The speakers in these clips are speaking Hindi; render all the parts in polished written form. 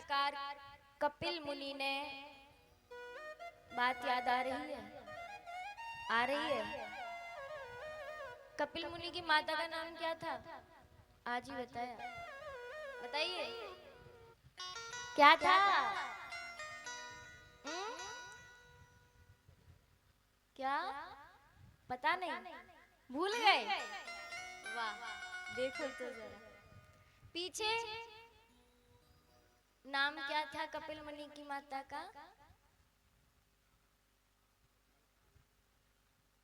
प्रकार कपिल मुनि ने, बात याद आ रही है? आ रही है? कपिल मुनि की माता का नाम क्या था? आज ही बताया, बताइए क्या था? क्या पता नहीं? भूल गए? वाह, देखो तो जरा पीछे नाम क्या था कपिल मुनि की माता का?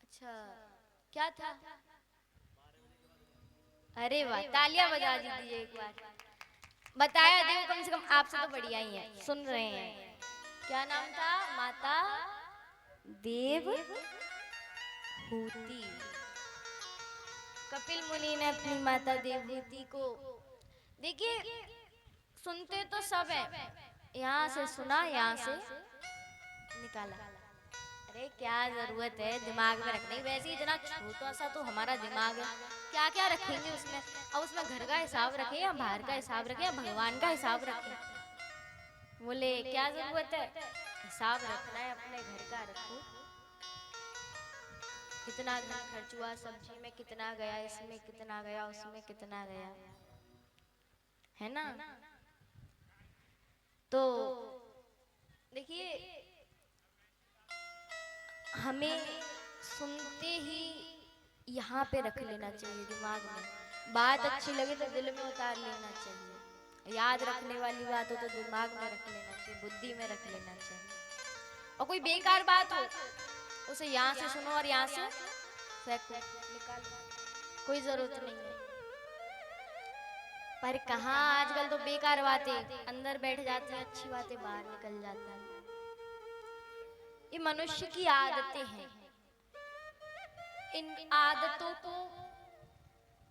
अच्छा, क्या था? अरे वाह, तालियां बजा दीजिए एक बार। बताया देखो, कम से कम आपसे तो बढ़िया ही है, सुन रहे हैं। क्या नाम था? माता देवहूति। कपिल मुनि ने अपनी माता देवहूति को, देखिए सुनते तो सब है, यहाँ से सुना, यहाँ से निकाला। अरे क्या जरूरत है दिमाग में रखने की? वैसे ही इतना छोटा सा तो हमारा दिमाग है, क्या क्या रखेंगे उसमें? अब उसमें घर का हिसाब रखें या बाहर का हिसाब रखें या भगवान का हिसाब रखें? बोले क्या जरूरत है? हिसाब रखना है अपने घर का, रखो। कितना धन खर्च हुआ, सब्जी में कितना गया, इसमें कितना गया, उसमें कितना गया, है ना? तो देखिए, हमें सुनते ही यहाँ पे रख लेना चाहिए दिमाग में। बात अच्छी लगे तो दिल में उतार लेना चाहिए, याद रखने वाली बात हो तो दिमाग में रख लेना चाहिए, बुद्धि में रख लेना चाहिए। और कोई बेकार बात हो उसे यहाँ से सुनो और यहाँ से फेंको, निकालो, कोई जरूरत नहीं है। पर कहाँ आजकल तो बेकार बातें अंदर बैठ जाती हैं, अच्छी बातें बाहर निकल जाती हैं। ये मनुष्य की आदतें हैं, इन आदतों को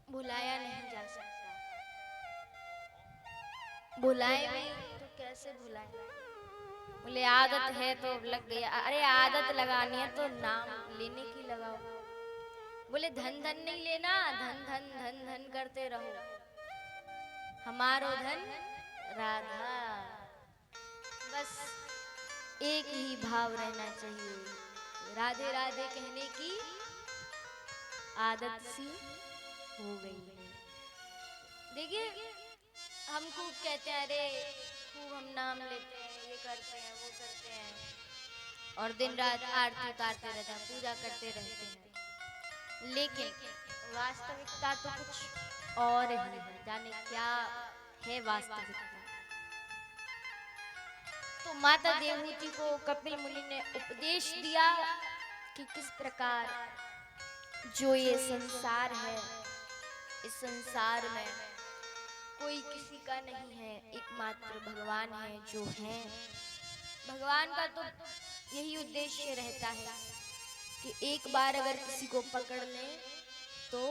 भुलाया नहीं जा सकता। भुलाए भी तो कैसे भुलाए? बोले आदत है तो लग गया। अरे आदत लगानी है तो नाम लेने की लगाओ। बोले धन धन नहीं लेना, धन धन धन धन करते रहो, हमारो धन राधा। बस एक ही भाव रहना चाहिए, राधे राधे कहने की आदत सी हो गई है। देखिए हम खूब कहते हैं, अरे खूब हम नाम लेते हैं, ये करते हैं, वो करते हैं, और दिन रात आरती उतारते रहते हैं, पूजा करते रहते हैं, लेकिन वास्तविकता तो कुछ और ही है। जाने क्या है वास्तविकता? तो माता देवहूति को कपिल मुनि ने उपदेश दिया कि किस प्रकार जो ये संसार है, इस संसार में कोई किसी का नहीं है, एकमात्र भगवान है जो है। भगवान का तो यही उद्देश्य रहता है कि एक बार अगर किसी को पकड़ ले तो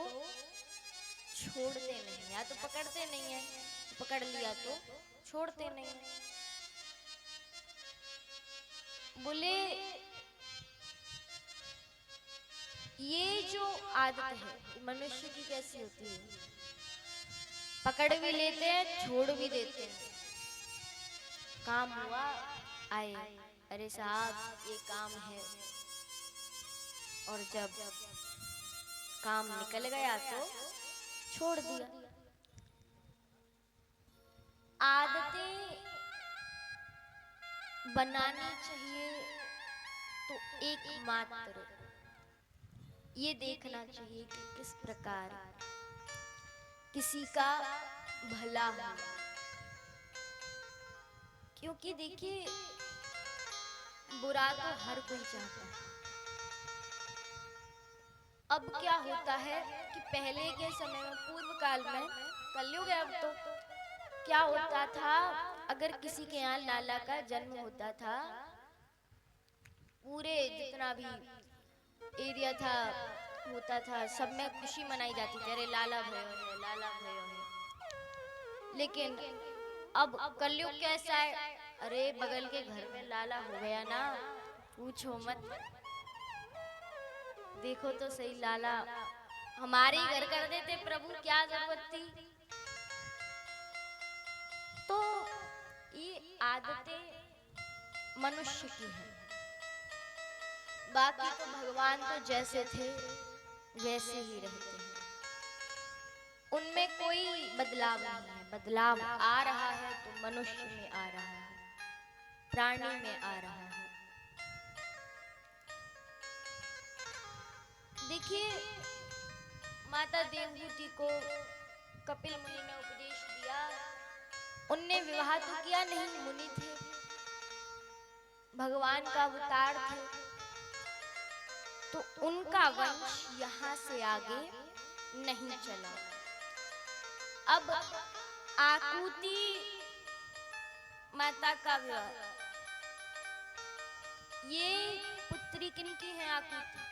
छोड़ते नहीं, या तो पकड़ते नहीं है, पकड़ लिया तो छोड़ते नहीं है। बोले ये जो आदत है मनुष्य की कैसी होती है? पकड़ भी लेते हैं, छोड़ भी देते हैं। काम हुआ आए, अरे साहब ये काम है, और जब काम निकल गया तो छोड़ दिया। आदतें बनानी चाहिए तो एकमात्र ये देखना चाहिए कि किस प्रकार किसी का भला हो। क्योंकि देखिए बुरा तो हर कोई चाहता है। अब क्या होता है कि पहले के समय में, पूर्व काल में, कलयुग है अब तो, क्या होता था अगर किसी के यहाँ लाला का जन्म होता था, पूरे जितना भी एरिया था होता था, सब में खुशी मनाई जाती थी, अरे लाला भयो है, लाला भयो है। लेकिन अब कलयुग कैसा है? अरे बगल के घर में लाला हो गया ना, पूछो मत, देखो तो सही, लाला हमारे घर कर देते प्रभु, क्या जरूरत थी? तो ये आदतें मनुष्य की हैं, बाकी तो भगवान तो जैसे थे वैसे ही रहते हैं, उनमें कोई बदलाव नहीं है। बदलाव आ रहा है तो मनुष्य में आ रहा है, प्राणी में आ रहा है। देखिए, माता देवहूति को कपिल मुनि ने उपदेश दिया। उनने विवाह तो किया नहीं, मुनि थे, भगवान का अवतार थे, तो उनका वंश यहाँ से आगे नहीं चला। अब आकुति माता का विवाह, ये पुत्री किनकी है? आकुति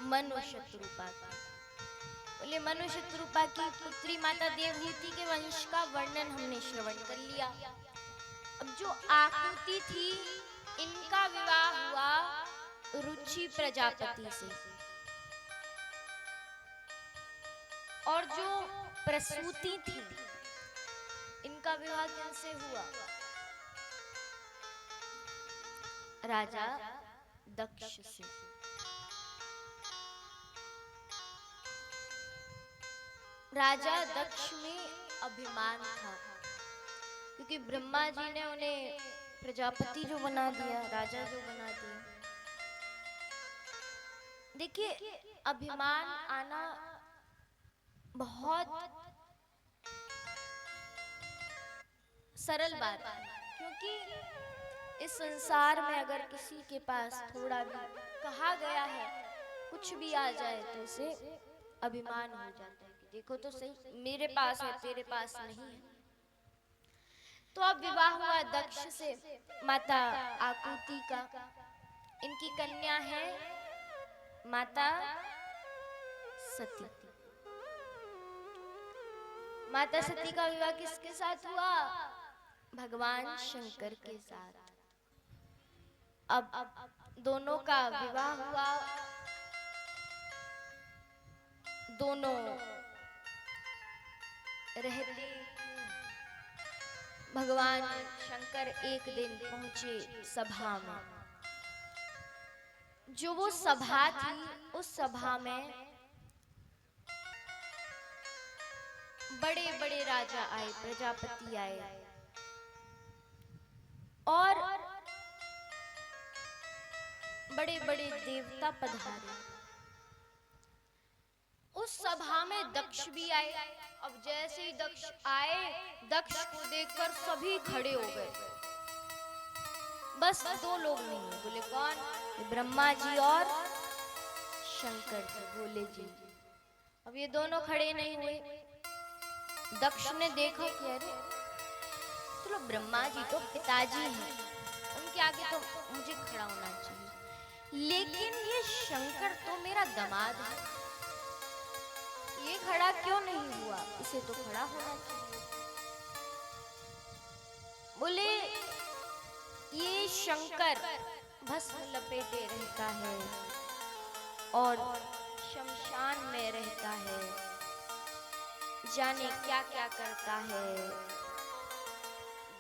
मनु शत्रुपा की। बोले मनु शत्रुपा की पुत्री माता देवहूति के वंश का वर्णन हमने श्रवण कर लिया। अब जो आकुति थी, इनका विवाह हुआ रुचि प्रजापति से, और जो प्रसूति थी, इनका विवाह किनसे हुआ? राजा दक्ष से। राजा दक्ष में अभिमान था, क्योंकि ब्रह्मा जी ने उन्हें प्रजापति जो बना दिया, राजा जो बना दिया। देखिए, अभिमान आना बहुत सरल बात है, क्योंकि इस संसार में अगर किसी के पास थोड़ा भी कहा गया है, कुछ भी आ जाए, तो उसे अभिमान हो जाता है कि देखो तो सही, मेरे पास है, तेरे पास नहीं है। तो अब विवाह हुआ दक्ष से माता आकुति का। इनकी कन्या है माता सती। माता सती का विवाह किसके साथ हुआ? भगवान शंकर के साथ। अब दोनों का विवाह हुआ, दोनों रहते। भगवान शंकर एक दिन पहुंचे सभा में। जो वो सभा थी, उस सभा में बड़े बड़े राजा आए, प्रजापति आए, और बड़े बड़े देवता पधारे। उस सभा में दक्ष भी आए। अब जैसे ही दक्ष आए, दक्ष को देखकर सभी खड़े हो गए। बस दो लोग नहीं हुए। बोले कौन? ब्रह्मा जी और शंकर जी। बोले जी। अब ये दोनों खड़े नहीं हुए। दक्ष ने देखा कि अरे चलो, ब्रह्मा जी तो पिताजी हैं, उनके आगे तो मुझे खड़ा होना चाहिए, लेकिन ये शंकर तो मेरा दामाद है, ये खड़ा क्यों नहीं हुआ? इसे तो खड़ा होना चाहिए। बोले ये शंकर भस्म लपेटे रहता है और शमशान में रहता है, जाने क्या क्या करता है।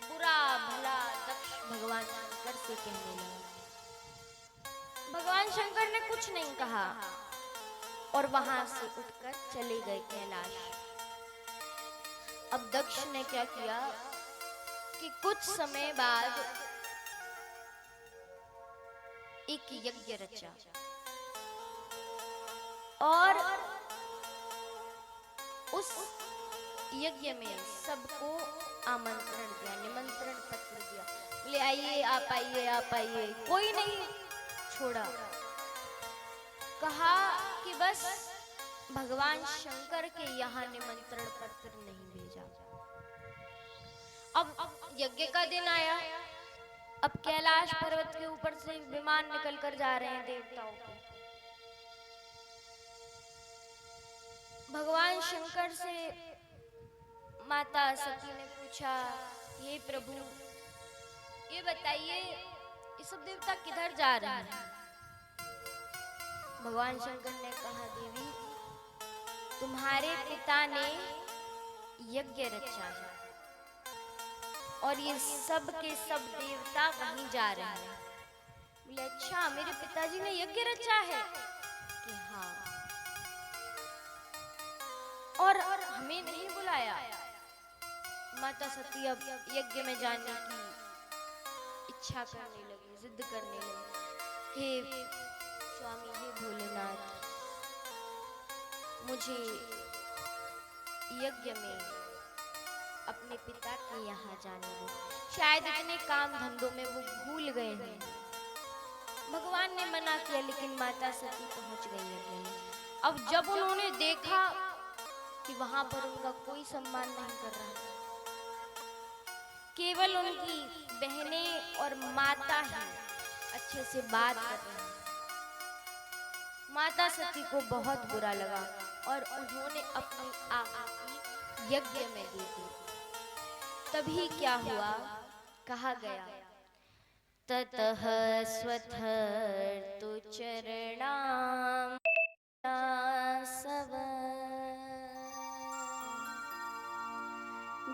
बुरा भला दक्ष भगवान शंकर से कहने लगा। भगवान शंकर ने कुछ नहीं कहा और वहां से उठकर चले गए कैलाश। अब दक्ष ने क्या किया कि कुछ समय बाद एक यज्ञ रचा और उस यज्ञ में सबको आमंत्रण दिया, निमंत्रण पत्र दिया। बोले आइए, आप आइए, आप आइए। कोई नहीं छोड़ा। कहा कि बस भगवान शंकर के यहाँ निमंत्रण पत्र नहीं भेजा। अब यज्ञ का दिन आया। अब कैलाश पर्वत के ऊपर से विमान निकल कर जा रहे हैं देवताओं के। भगवान शंकर से माता सती ने पूछा, हे प्रभु, ये बताइए ये सब देवता किधर जा रहे हैं? भगवान शंकर ने कहा, देवी, तुम्हारे पिता ने यज्ञ रचा है और ये सब के सब देवता वहीं जा रहे हैं। बोले अच्छा मेरे पिताजी ने यज्ञ रचा है कि हाँ, और हमें नहीं बुलाया। माता सती अब यज्ञ में जाने की इच्छा करने लगी, जिद करने लगी। हे स्वामी, हे भोलेनाथ, मुझे यज्ञ में अपने पिता के यहाँ जाने दो। शायद इतने काम धंधों में वो भूल गए हैं। भगवान ने मना किया, लेकिन माता सती पहुंच गई यज्ञ में। अब जब उन्होंने देखा कि वहां पर उनका कोई सम्मान नहीं कर रहा, केवल उनकी बहनें और माता ही अच्छे से बात कर रही हैं, माता सती को बहुत बुरा लगा और उन्होंने अपनी आहुति यज्ञ में दे दी। तभी क्या हुआ, कहा गया ततः स्वथर्तु चरणाम सव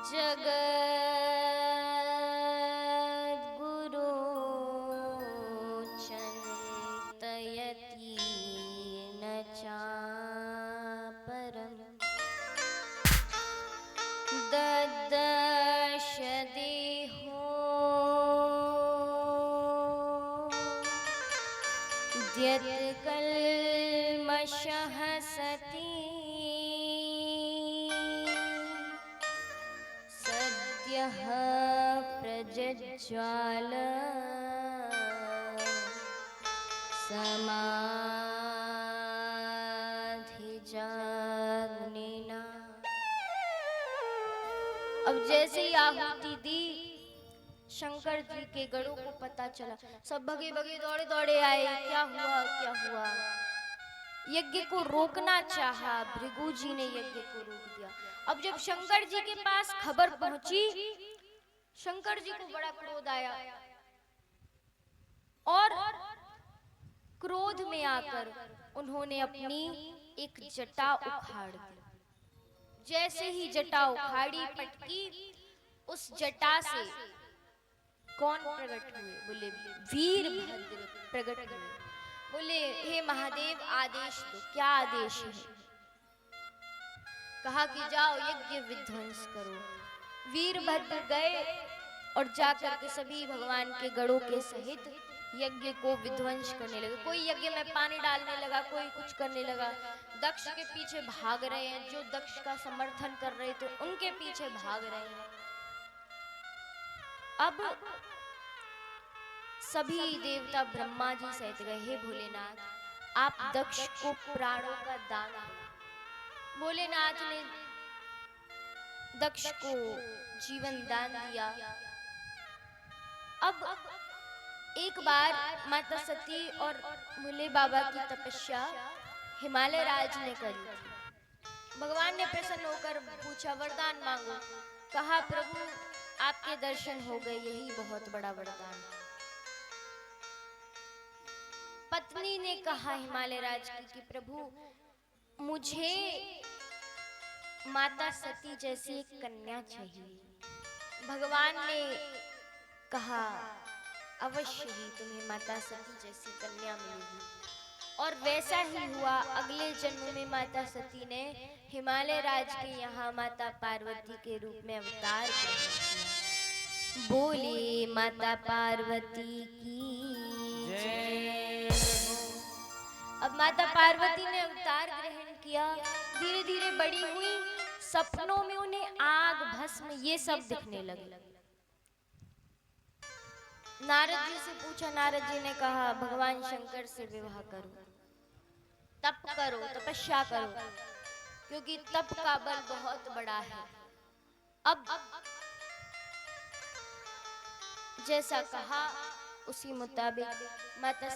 जगद्गुरु चिन्तयति न चापरम् ददर्श देहो द्यत्कल्मषः सती सद्यः प्रज्ज्वाल समाधिजाग्निना। अब जैसे ही आहुति दी, शंकर जी के गणों को पता चला, सब भगे भगे दौड़े दौड़े आए। क्या हुआ, क्या हुआ? यज्ञ को रोकना चाहा, भृगु जी ने यज्ञ को रोक दिया। अब जब शंकर जी के पास खबर पहुंची, शंकर जी को बड़ा क्रोध आया और क्रोध में आकर उन्होंने अपनी एक जटा उखाड़ दी। जैसे ही जटा उखाड़ी, पटकी, उस जटा से कौन प्रकट हुए? बोले वीरभद्र प्रकट हुए। बोले हे महादेव, आदेश दो। क्या आदेश है? कहा कि जाओ यज्ञ विध्वंस करो। वीरभद्र गए और जाकर के सभी भगवान के गणों के सहित यज्ञ को विध्वंस करने लगे। कोई यज्ञ में पानी डालने लगा, कोई कुछ करने लगा। दक्ष के पीछे भाग रहे हैं, जो दक्ष का समर्थन कर रहे थे उनके पीछे भाग रहे हैं। अब सभी देवता ब्रह्मा जी सहित गए, हे भोलेनाथ, आप दक्ष को प्राणों का दान दो। भोलेनाथ ने दक्ष को जीवन दान दिया। अब एक बार माता सती और भोले बाबा की तपस्या हिमालय राज ने करी। भगवान ने प्रसन्न होकर पूछा, वरदान मांगो। कहा प्रभु आपके दर्शन हो गए, यही बहुत बड़ा वरदान। पत्नी ने कहा हिमालय राज की कि प्रभु मुझे माता सती जैसी एक कन्या चाहिए। भगवान ने कहा अवश्य ही तुम्हें माता सती जैसी कन्या मिलेगी। और वैसा ही हुआ। अगले जन्म में माता सती ने हिमालय राज के यहाँ माता पार्वती के रूप में अवतार ग्रहण किया। बोले माता पार्वती की जय। अब माता पार्वती ने अवतार ग्रहण किया, धीरे धीरे बड़ी हुई। सपनों में उन्हें आग, भस्म ये सब दिखने लगे। नारद जी से पूछा, नारद जी ने कहा भगवान शंकर से विवाह करो, तप करो, तपस्या करो, क्योंकि तप का बल बहुत बड़ा है। अब जैसा कहा उसी मुताबिक माता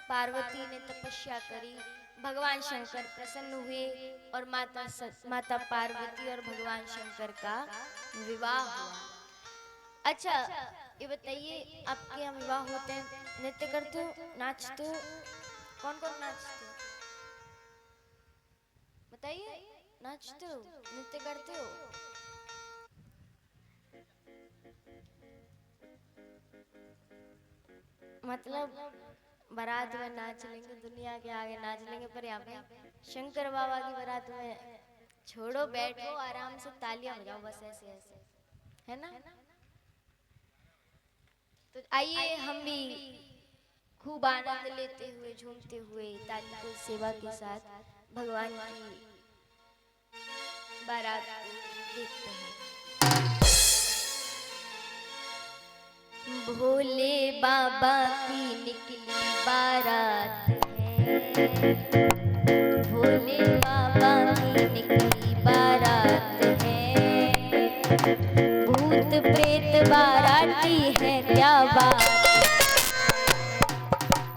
पार्वती ने तपस्या करी। भगवान शंकर प्रसन्न हुए और माता पार्वती और भगवान शंकर का विवाह हुआ। अच्छा ये बताइए, आपके यहाँ विवाह होते हैं, नृत्य करते हो, नाचते हो? कौन कौन नाचते हो? बताइए, नाचते हो, नृत्य करते हो? मतलब बारात में नाच लेंगे, दुनिया के आगे नाच लेंगे, पर यहाँ पे शंकर बाबा की बारात में छोड़ो, बैठो आराम से, तालियां बजाओ बस, ऐसे ऐसे, है ना। तो आइए हम भी खूब आनंद लेते हुए, झूमते हुए, ताली को सेवा के साथ भगवान की बारात को देखते हैं। भोले बाबा की निकली बारात है, भोले बाबा की निकली बारात है, भूत प्रेत बाराती है, क्या बात।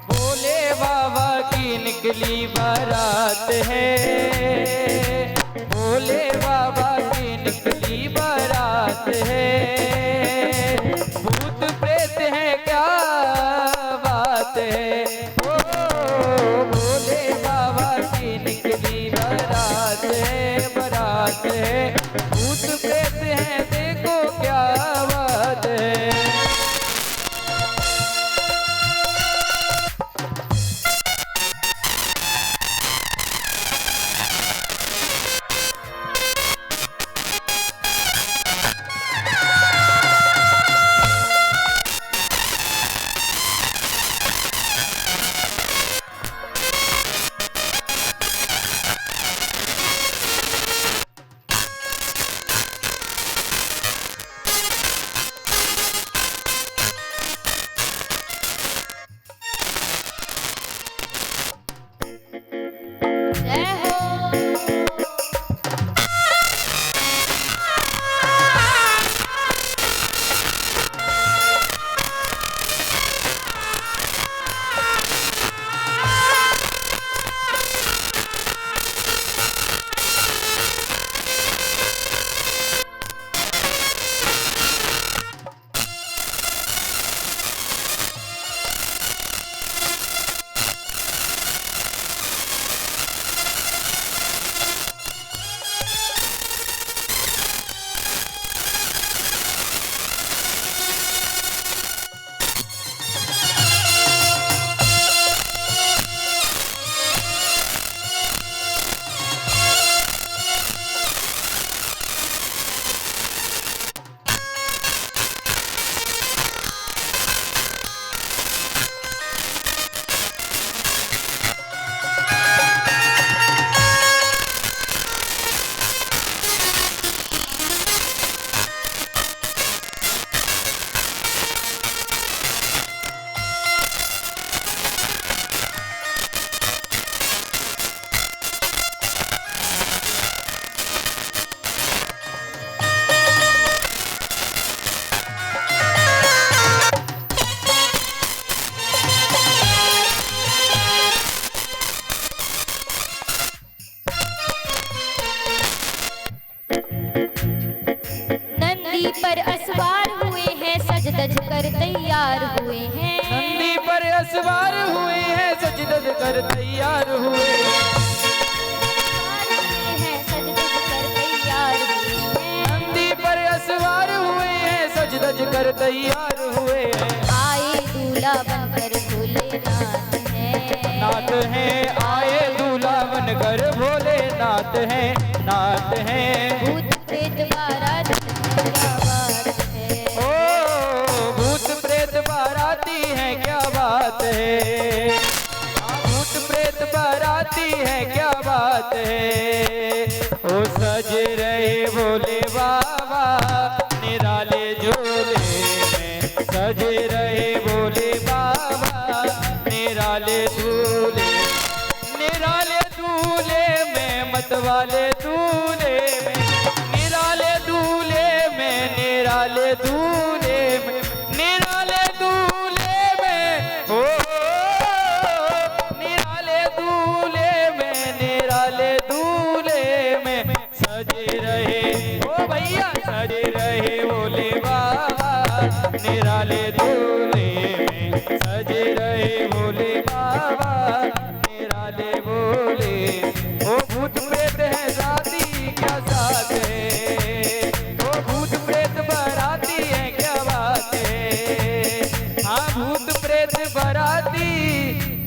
भोले बाबा की निकली बारात है, भोले बाबा की निकली बारात है, भूत प्रेत है, क्या बात है। ओ भोले बाबा की निकली बारात है, बारात है, भूत प्रेत है, देखो क्या बात है। जय हो। नंदी पर असवार हुए हैं, सज धज कर तैयार हुए हैं, नंदी पर असवार हुए हैं, सज धज कर तैयार हुए हैं, सज धज कर तैयार हुए हैं, नंदी पर असवार हुए हैं, सज धज कर तैयार हुए हैं। आए दूल्हा बनकर भोलेनाथ हैं, नाथ है, आए दूल्हा बनकर भोलेनाथ है, नाथ है। भूत प्रेत बारात क्या बात है। ओ भूत प्रेत बाराती है, क्या बात है। भूत प्रेत बाराती है, क्या बात है। ओ सज रहे भोले बाबा निराले झोले में, सज रहे भोले बाबा निराले दूल्हे, निराले दूल्हे में, मतवाले दूल्हे में, निराले दूल्हे में, निराले दूल्हे में, निराले दूल्हे में, ओ निराले दूल्हे में, निराले दूल्हे में सजे रहे, ओ भैया सजे रहे भोले बाबा निराले दूल्हे में, सजे रहे भोले बाबा निराले बोले। ओ भूत प्रेत है शादी क्या साथ है, ओ भूत प्रेत बाराती है, क्या बात है। हाँ भूत प्रेत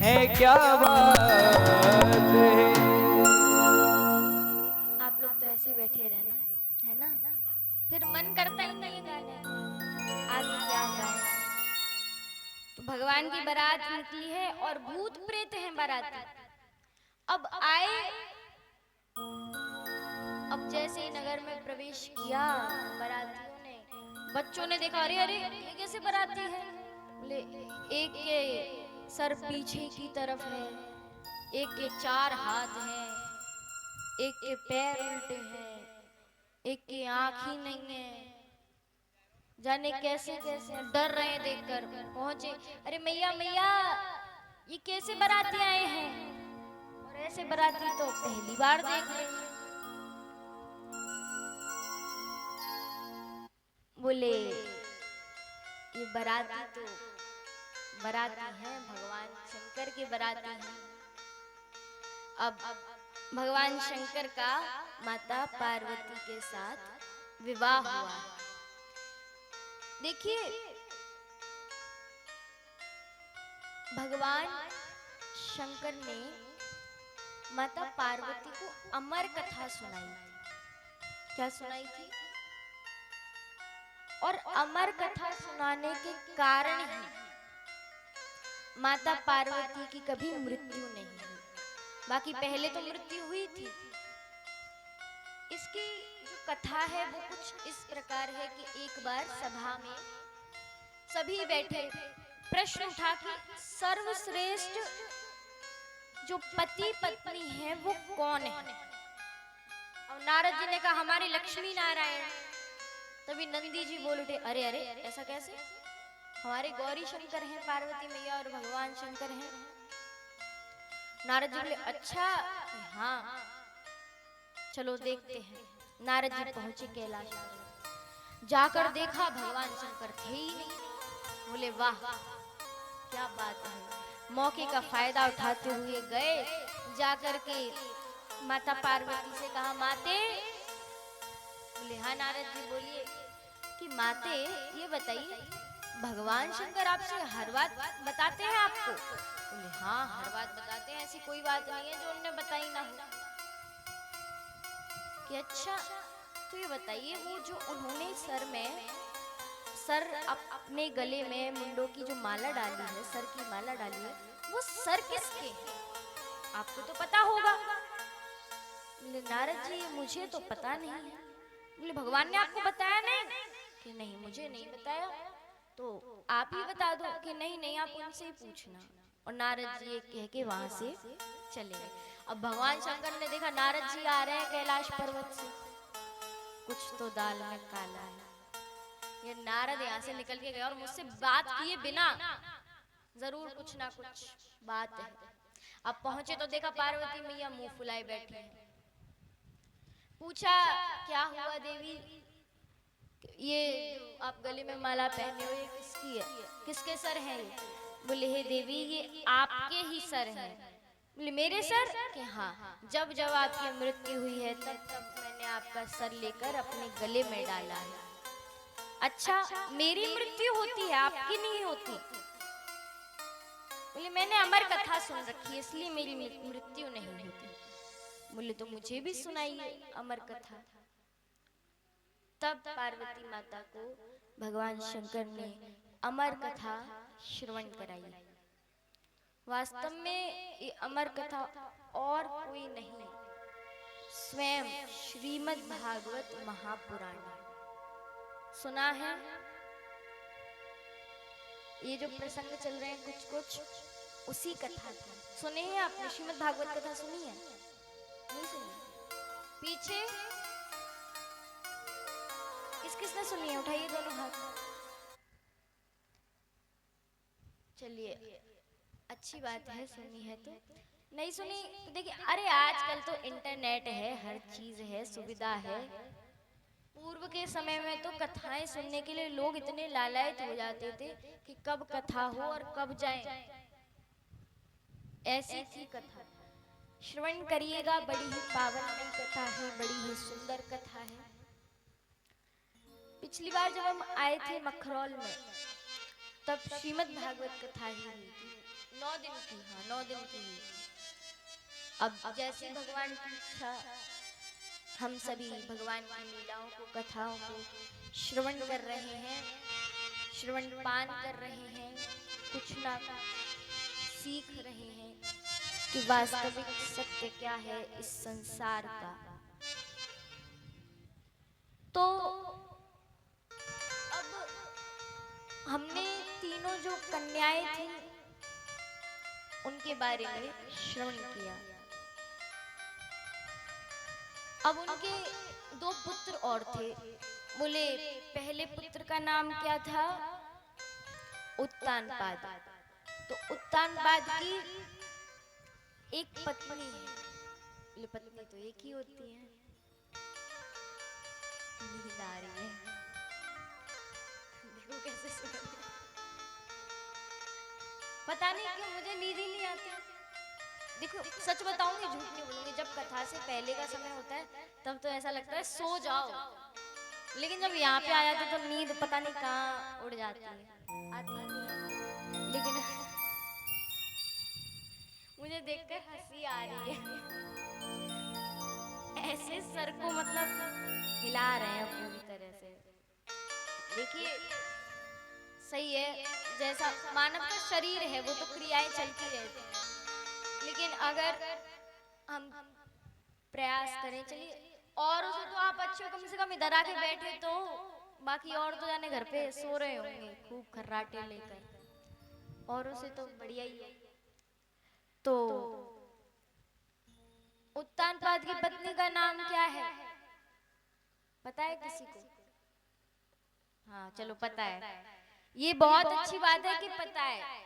है क्या बात है। आप लोग तो ऐसे ही बैठे रहना, है ना? फिर मन करता ही नहीं है गाने आगे क्या गाए। तो भगवान की बारात निकली है और भूत प्रेत हैं बाराती। अब आए, अब जैसे ही नगर में प्रवेश किया बारातियों ने, बच्चों ने देखा, अरे अरे ये कैसे बाराती है? बोले एक के सर पीछे की तरफ है, एक के 4 हाथ हैं, एक के पैर उल्टे हैं, एक की आँख ही नहीं है। जाने कैसे कैसे डर रहे हैं देखकर। पहुंचे, अरे मैया मैया ये कैसे बाराती आए हैं? और ऐसे बाराती तो पहली बार देख रहे हैं। बोले ये बाराती तो बाराती हैं, भगवान शंकर के बाराती हैं। अब भगवान शंकर का माता पार्वती के साथ विवाह हुआ। देखिए भगवान शंकर ने माता पार्वती को अमर कथा सुनाई थी। क्या सुनाई थी? और अमर कथा सुनाने के कारण ही माता पार्वती की कभी मृत्यु नहीं हुई। बाकी पहले तो मृत्यु हुई थी। इसकी जो कथा है वो कुछ इस प्रकार है कि एक बार सभा में सभी बैठे, प्रश्न उठा कि सर्वश्रेष्ठ जो पति पत्नी है वो कौन है? और नारद जी ने कहा हमारे लक्ष्मी नारायण। तभी नंदी जी बोल उठे, अरे अरे ऐसा कैसे? हमारे गौरी शंकर हैं, पार्वती मैया और भगवान शंकर हैं। नारद जी बोले अच्छा, हाँ चलो देखते हैं। नारद जी पहुंचे कैलाश पर, जाकर देखा भगवान शंकर थे ही नहीं। बोले वाह क्या बात है। मौके का फायदा उठाते हुए गए, जाकर के माता पार्वती से कहा माते। बोले हाँ नारद जी बोलिए। कि माते ये बताइए भगवान शंकर आपसे हर बात बताते हैं आपको? बोले हाँ हर बात बताते हैं, ऐसी कोई बात नहीं है जो उन्होंने बताई ना हो। कि अच्छा तो ये बताइए वो जो उन्होंने सर अपने गले में मुंडों की जो माला डाली है, सर की माला डाली है, वो सर किसके हैं? आपको तो पता होगा। बोले नारद जी मुझे तो पता नहीं है। बोले भगवान ने आपको बताया नहीं? कि नहीं मुझे नहीं बताया। तो आप ही बता दो। कि नहीं नहीं आप उनसे ही पूछना। और नारद जी ये कह के वहां से चले गए। अब भगवान शंकर ने देखा नारद जी आ रहे हैं कैलाश पर्वत से, कुछ तो दाल में काला है। ये नारद यहाँ से निकल के गए और मुझसे बात किए बिना जरूर कुछ ना कुछ बात है। अब पहुंचे तो देखा पार्वती मैया मुंह फुलाए बैठी हैं। पूछा क्या हुआ देवी, ये जो आप गले में माला पहने हो ये किसकी है? किसके सर है ये? बोले हे देवी ये आपके ही सर हैं। बोले मेरे सर? कि हाँ जब जब आपकी मृत्यु हुई है तब तब मैंने आपका सर लेकर अपने गले में डाला है। अच्छा मेरी मृत्यु होती है आपकी नहीं होती? बोले मैंने अमर कथा सुन रखी है इसलिए मेरी मृत्यु नहीं होती। बोले तो मुझे भी सुनाइए अमर कथा। तब पार्वती माता को भगवान शंकर ने अमर कथा श्रवण कराई। वास्तव में ये अमर कथा और कोई नहीं, स्वयं श्रीमद् भागवत महापुराण सुना है। ये जो प्रसंग चल रहे हैं कुछ कुछ उसी कथा की सुने हैं आपने? श्रीमद् भागवत कथा सुनी है? नहीं सुनी? पीछे किसने सुनी है? उठाइए दोनों हाथ। चलिए अच्छी बात है, सुनी है तो। नहीं सुनी तो देखिए, अरे आजकल तो इंटरनेट है, हर चीज है, सुविधा है। पूर्व के समय में तो कथाएं सुनने के लिए लोग इतने लालायित हो जाते थे कि कब कथा हो और कब जाएं। ऐसी थी कथा। श्रवण करिएगा, बड़ी ही पावनमयी कथा है, बड़ी ही सुंदर कथा है। पिछली बार जब हम आए थे मखरौल में तब श्रीमद् भागवत कथा ही हुई थी। 9 दिन की, हाँ 9 दिन की हुई। अब जैसे भगवान की इच्छा, हम सभी भगवान की लीलाओं को, कथाओं को श्रवण कर रहे हैं, श्रवण पान कर रहे हैं, कुछ ना कुछ सीख रहे हैं कि वास्तविक सत्य क्या है इस संसार का। तो अब हमने तीनों जो कन्याएं थी उनके बारे में श्रवण किया। अब उनके 2 पुत्र और थे। बोले पहले पुत्र का नाम क्या था? उत्तानपाद। तो उत्तानपाद की एक पत्नी है। बोले पत्नी तो एक ही होती है। नींद आ रही है, देखो कैसे सो रही है। पता नहीं क्यों मुझे नींद ही नहीं आती। देखो सच बताऊंगी, झूठ नहीं बोलूंगी, जब कथा से पहले का समय होता है तब तो ऐसा लगता है सो जाओ, लेकिन जब यहाँ पे आ जाते तो नींद पता नहीं कहाँ उड़ जाती है, आती नहीं है। लेकिन मुझे देखकर हंसी आ रही है। ऐसे सर को मतलब हिला रहे हैं पूरी तरह से। देखिए सही है, जैसा मानव का शरीर है वो तो क्रियाएं चलती रहती हैं, लेकिन अगर हम प्रयास करें, चलिए औरों से तो आप अच्छे हो, कम से कम इधर आके बैठे तो, बाकी और तो जाने घर पे सो रहे होंगे खूब खर्राटे लेकर, औरों से तो बढ़िया ही है। तो उत्तानपाद की पत्नी का नाम क्या है, पता है किसी को? हाँ चलो पता है, ये बहुत अच्छी बात है कि पता है।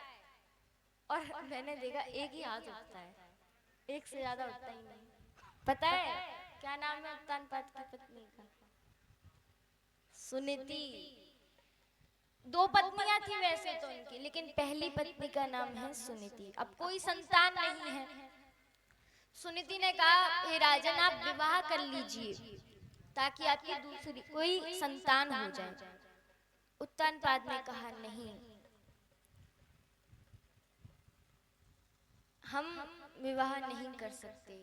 और मैंने देखा एक ही हाथ उठता है, एक से ज्यादा उठता ही नहीं। पता है क्या नाम है उत्तानपाद की पत्नी का? सुनीति। 2 पत्नियां थी वैसे तो उनकी, लेकिन पहली पत्नी का नाम है सुनीति। अब कोई संतान नहीं है। सुनीति ने कहा हे राजन आप विवाह कर लीजिए ताकि आपकी दूसरी कोई संतान हो जाए। उत्तानपाद ने कहा नहीं, हम विवाह नहीं कर सकते,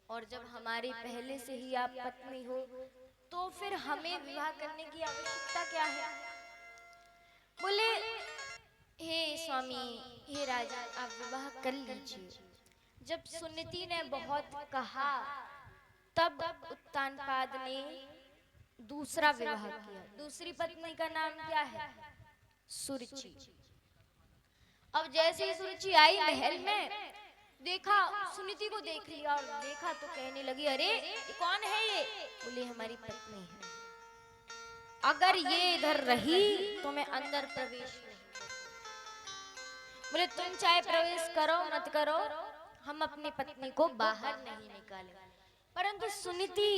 और जब हमारे पहले से ही आप पत्नी हो तो फिर हमें विवाह करने की आवश्यकता क्या है? बोले हे स्वामी, हे राजा आप विवाह कर लीजिए। जब सुनीति ने बहुत कहा तब उत्तानपाद ने दूसरा विवाह किया। दूसरी पत्नी का नाम क्या है? सुरुचि। अब जैसे ही सुरुचि आई महल में, देखा सुनीति को देख लिया, और देखा तो कहने लगी अरे ये कौन है ये? बोले हमारी पत्नी है, अगर ये इधर रही तो मैं अंदर प्रवेश नहीं करूं। बोले तुम चाहे प्रवेश करो मत करो, हम अपनी पत्नी को बाहर नहीं निकालेंगे। परंतु सुनीति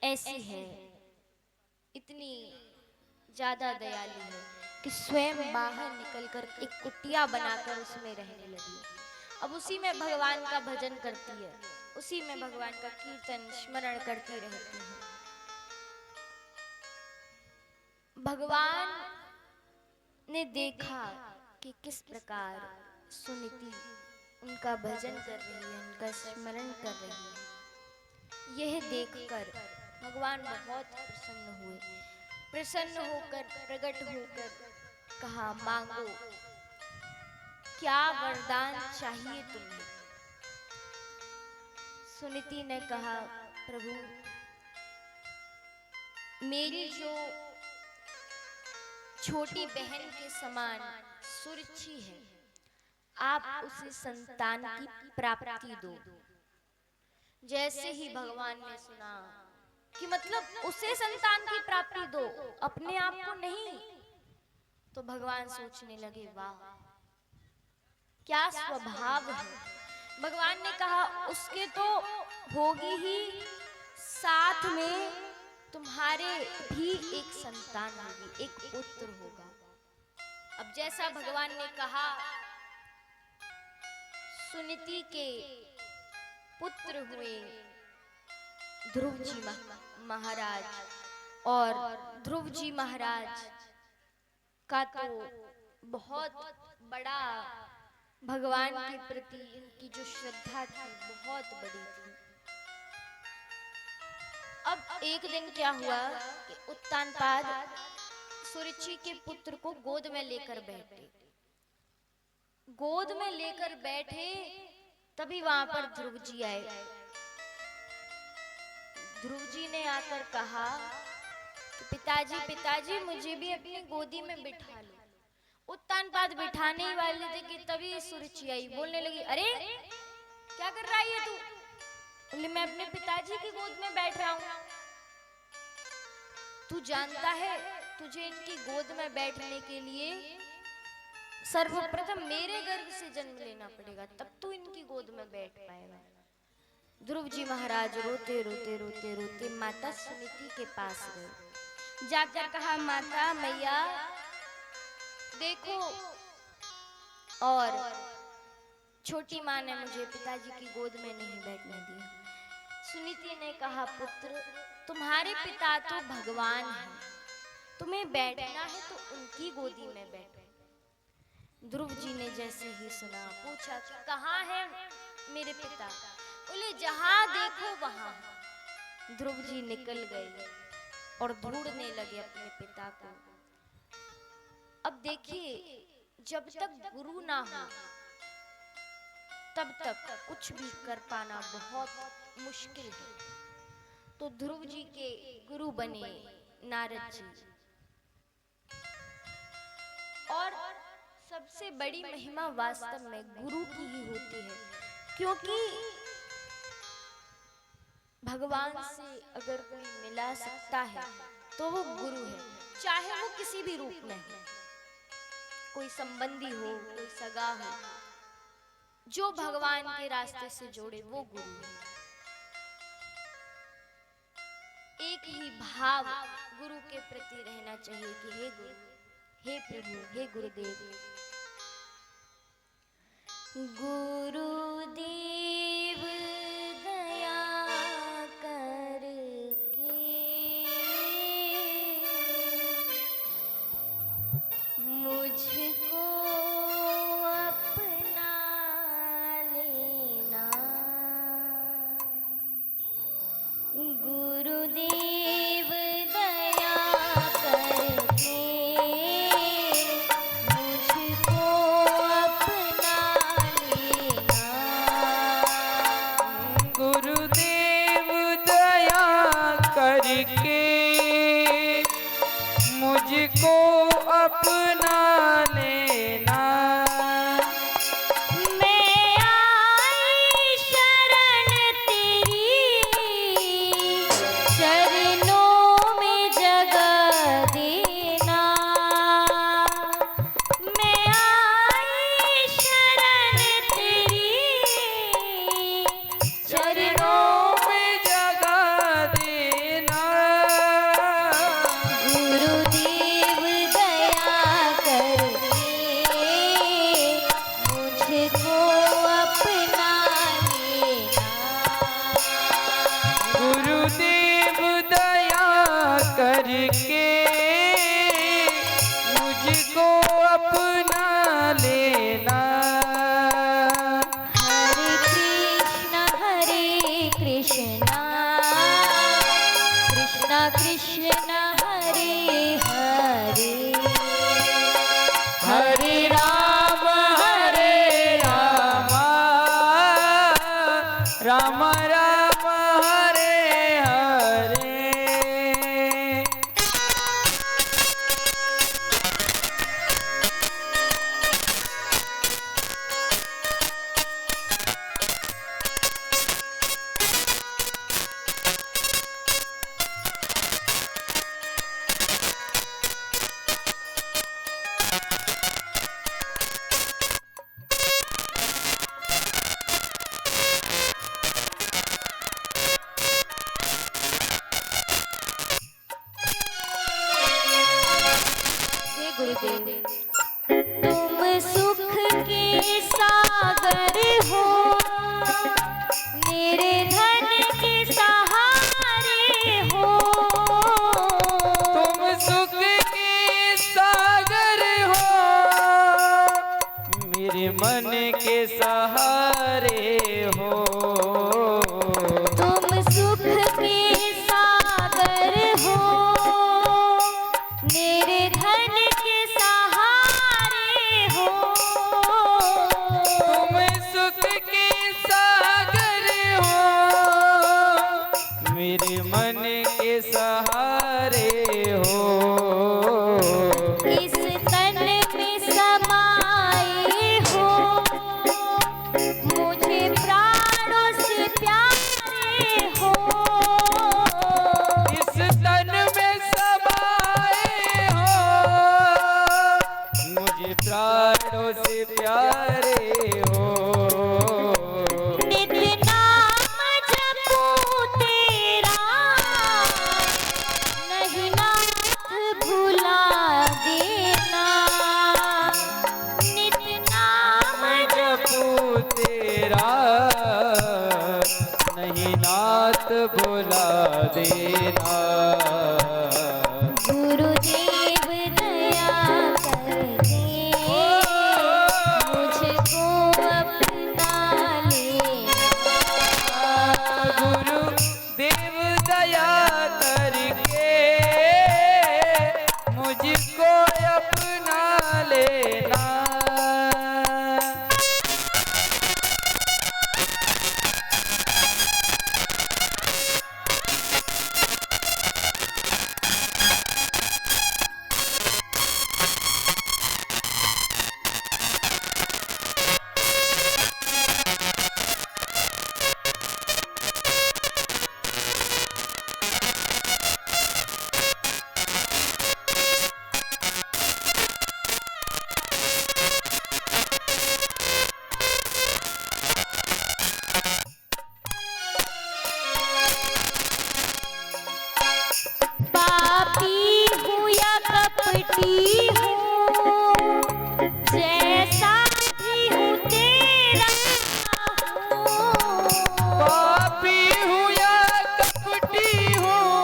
ऐसी है, इतनी ज्यादा दयालु है कि स्वयं बाहर निकलकर एक कुटिया बनाकर उसमें रहने लगी। अब उसी में भगवान का भजन करती है, उसी में भगवान का कीर्तन स्मरण करती रहती है। भगवान ने देखा कि किस प्रकार सुनीति उनका भजन कर रही है, उनका स्मरण कर रही है। यह देखकर भगवान बहुत प्रसन्न हुए। प्रसन्न होकर प्रकट होकर कहा मांगो, क्या वरदान चाहिए तुम्हें? सुनीति ने कहा प्रभु, मेरी जो छोटी बहन के समान सुरुचि है, आप उसे संतान की प्राप्ति दो। जैसे ही भगवान ने सुना कि मतलब उसे संतान की प्राप्ति दो, अपने आप को नहीं, तो भगवान सोचने लगे वाह क्या स्वभाव है। भगवान ने कहा उसके तो होगी ही, साथ में तुम्हारे भी एक संतान होगी, एक पुत्र होगा। अब जैसा भगवान ने कहा, सुनीति के पुत्र हुए ध्रुव जी महाराज, और ध्रुव जी महाराज का तो बहुत बड़ा भगवान के प्रति इनकी जो श्रद्धा थी बहुत बड़ी थी। अब एक दिन क्या हुआ कि उत्तानपाद सुरुचि के पुत्र को गोद में लेकर बैठे। गोद में लेकर बैठे तभी वहां पर ध्रुव जी आए। ध्रुव जी ने आकर कहा, पिताजी पिताजी मुझे भी अपनी गोदी में बिठा लो। उत्तानपाद बिठाने ही वाले थे कि तभी सुरुचि आई, बोलने लगी, अरे क्या कर रहा है तू? बोले मैं अपने पिताजी की गोद में बैठ रहा हूं। तू जानता है तुझे इनकी गोद में बैठने के लिए सर्वप्रथम मेरे गर्भ से जन्म लेना पड़ेगा, तब तू इनकी गोद में बैठ पाएगा। ध्रुव जी महाराज रोते रोते रोते रोते माता सुनीति के पास गए। जाकर कहा, माता मैया देखो, और छोटी माँ ने मुझे पिताजी की गोद में नहीं बैठने दिया। सुनीति ने कहा, पुत्र तुम्हारे पिता तो भगवान हैं, तुम्हें बैठना है तो उनकी गोदी में बैठो। ध्रुव जी ने जैसे ही सुना, पूछा कहाँ है मेरे पिता? बोले जहां देखो वहां। ध्रुव जी निकल गए और ढूंढने लगे अपने पिता को। अब देखिए, जब तक गुरु ना हो तब तक कुछ भी कर पाना बहुत मुश्किल है। तो ध्रुव जी के गुरु बने नारद जी। और सबसे बड़ी महिमा वास्तव में गुरु की ही होती है, क्योंकि भगवान से अगर कोई मिला सकता है तो वो गुरु है, चाहे वो किसी भी रूप में हो, कोई संबंधी हो, कोई सगा हो, जो भगवान के रास्ते से जोड़े वो गुरु है। एक ही भाव गुरु के प्रति रहना चाहिए कि हे गुरु, हे प्रभु, हे गुरुदेव। गुरुदेव दया करके मुझको अपना लेना। गुरुदेव दया करके मुझको अपना लेना। गुरुदेव दया करके मुझको अपना लेना। मैं आई शरण तेरी, चरणों में जगह देना। मैं आई शरण तेरी, चरणों में जगह देना। गुरुदेव दया करके मुझको अपना लेना। गुरुदेव दया करके मुझको अपना लेना। हरे कृष्णा कृष्णा कृष्णा हरे हरे, हरे राम राम राम हरे हरे। हे गुरुदेव, तुम सुख के सागर हो, मेरे धन के सहारे हो। तुम सुख के सागर हो, मेरे मन के सहारे हो। तुम सुख के सागर हो, मेरे धन के सहारे हो। तुम सुख के सागर हो, मेरे मन के सहारे हो। इस तन में समाए हो, मुझे प्राणों से प्यारे हो। इस तन में समाए हो, मुझे प्राणों से प्यारे हो। नित्य नाम जपूं तेरा, नहीं नाथ भुला देना। नित्य नाम जपूं तेरा, नहीं नाथ भुला देना। गुरुदेव दया करके मुझको अपना लेना। गुरु देव दया करके मुझको अपना लेना। पापी हूँ या कपटी हूँ, जैसा भी हूँ तेरा हूँ। पापी हूँ या कपटी हूँ,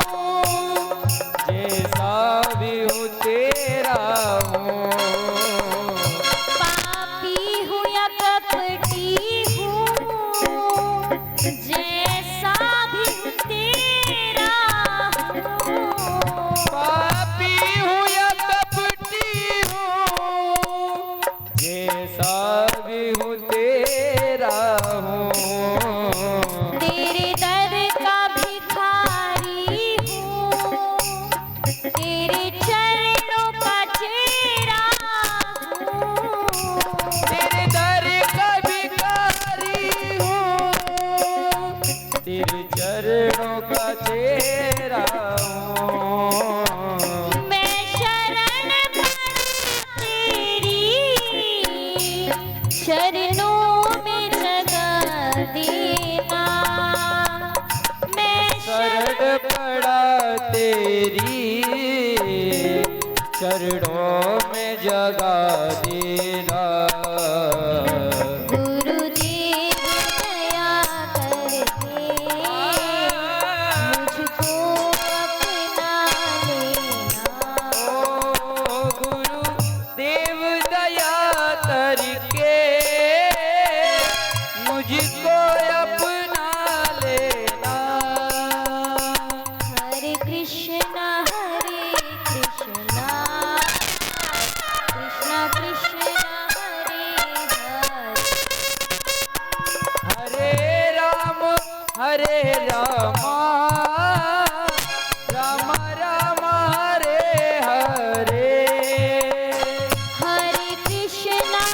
जैसा भी हूँ तेरा हूँ। पापी हूँ या कपटी हूँ, जैसा भी हूँ तेरा हूँ। पापी हूँ या कपटी हूँ, जैसा भी हूँ तेरा हूँ। तेरे दर का भिखारी हूँ, तेरे चरणों का चेहरा हूँ। तेरे दर का भिखारी हूँ, तेरे चरणों का चेहरा हूँ। मैं शरण तेरी, चरणों में जगह देना। मैं शरण पड़ा तेरी, चरणों में जगा देना। गुरुदेव दया करके मुझको अपना लेना। ओ गुरु देव दया करके मुझको अपना लेना। हरे कृष्णा कृष्णा कृष्णा हरे राम हरे रामा, राम राम हरे हरे। हरे कृष्णा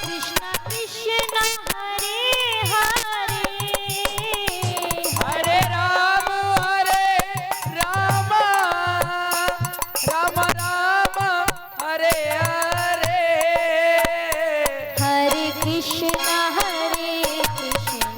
कृष्णा कृष्णा हरे हरे। हरे राम राम राम हरे हरे। हरे कृष्णा कृष्णा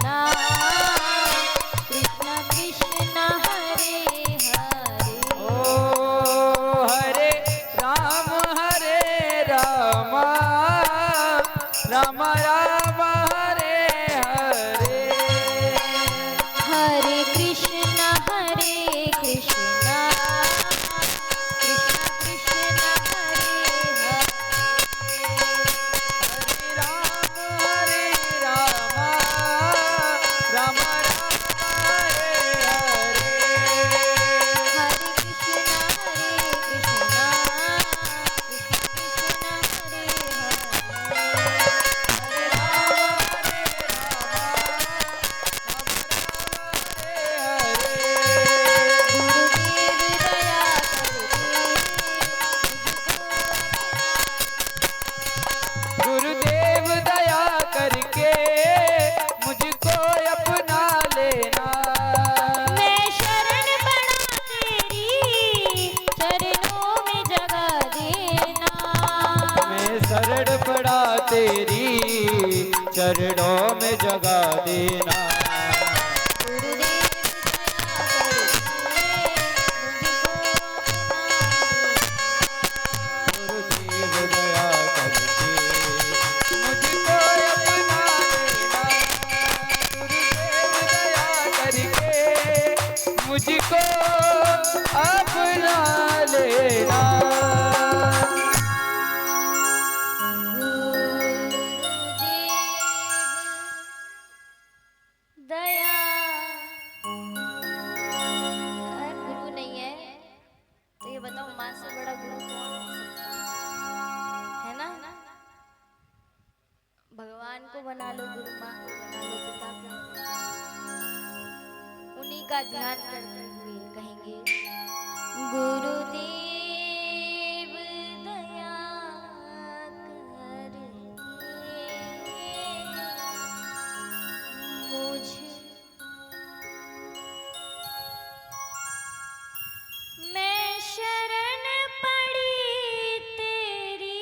शरण पड़ा तेरी, चरणों में जगा देना। गुरुदेव दया करके मुझको अपना लेना, गुरुदेव दया करके मुझको अपना लेना। दया, गुरु नहीं है तो ये बताओ माँ से बड़ा गुरु कौन हो सकता है ना? भगवान को बना लो गुरु, माँ को बना लो पिता को, उन्हीं का ध्यान करते हुए कहेंगे गुरुदेव दया करके मुझे, मैं शरण पड़ी तेरी।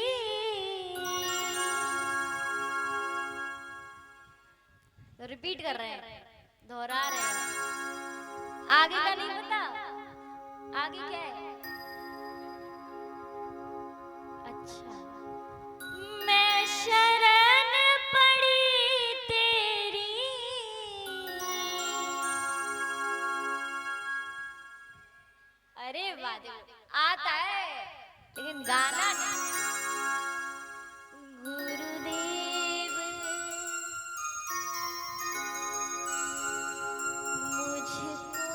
रिपीट कर रहे हैं, दोहरा रहे हैं। आगे का नहीं पता, आगे क्या है? अच्छा, मैं शरण पड़ी तेरी, अरे वाह, आता है लेकिन गाना नहीं। गुरुदेव मुझको,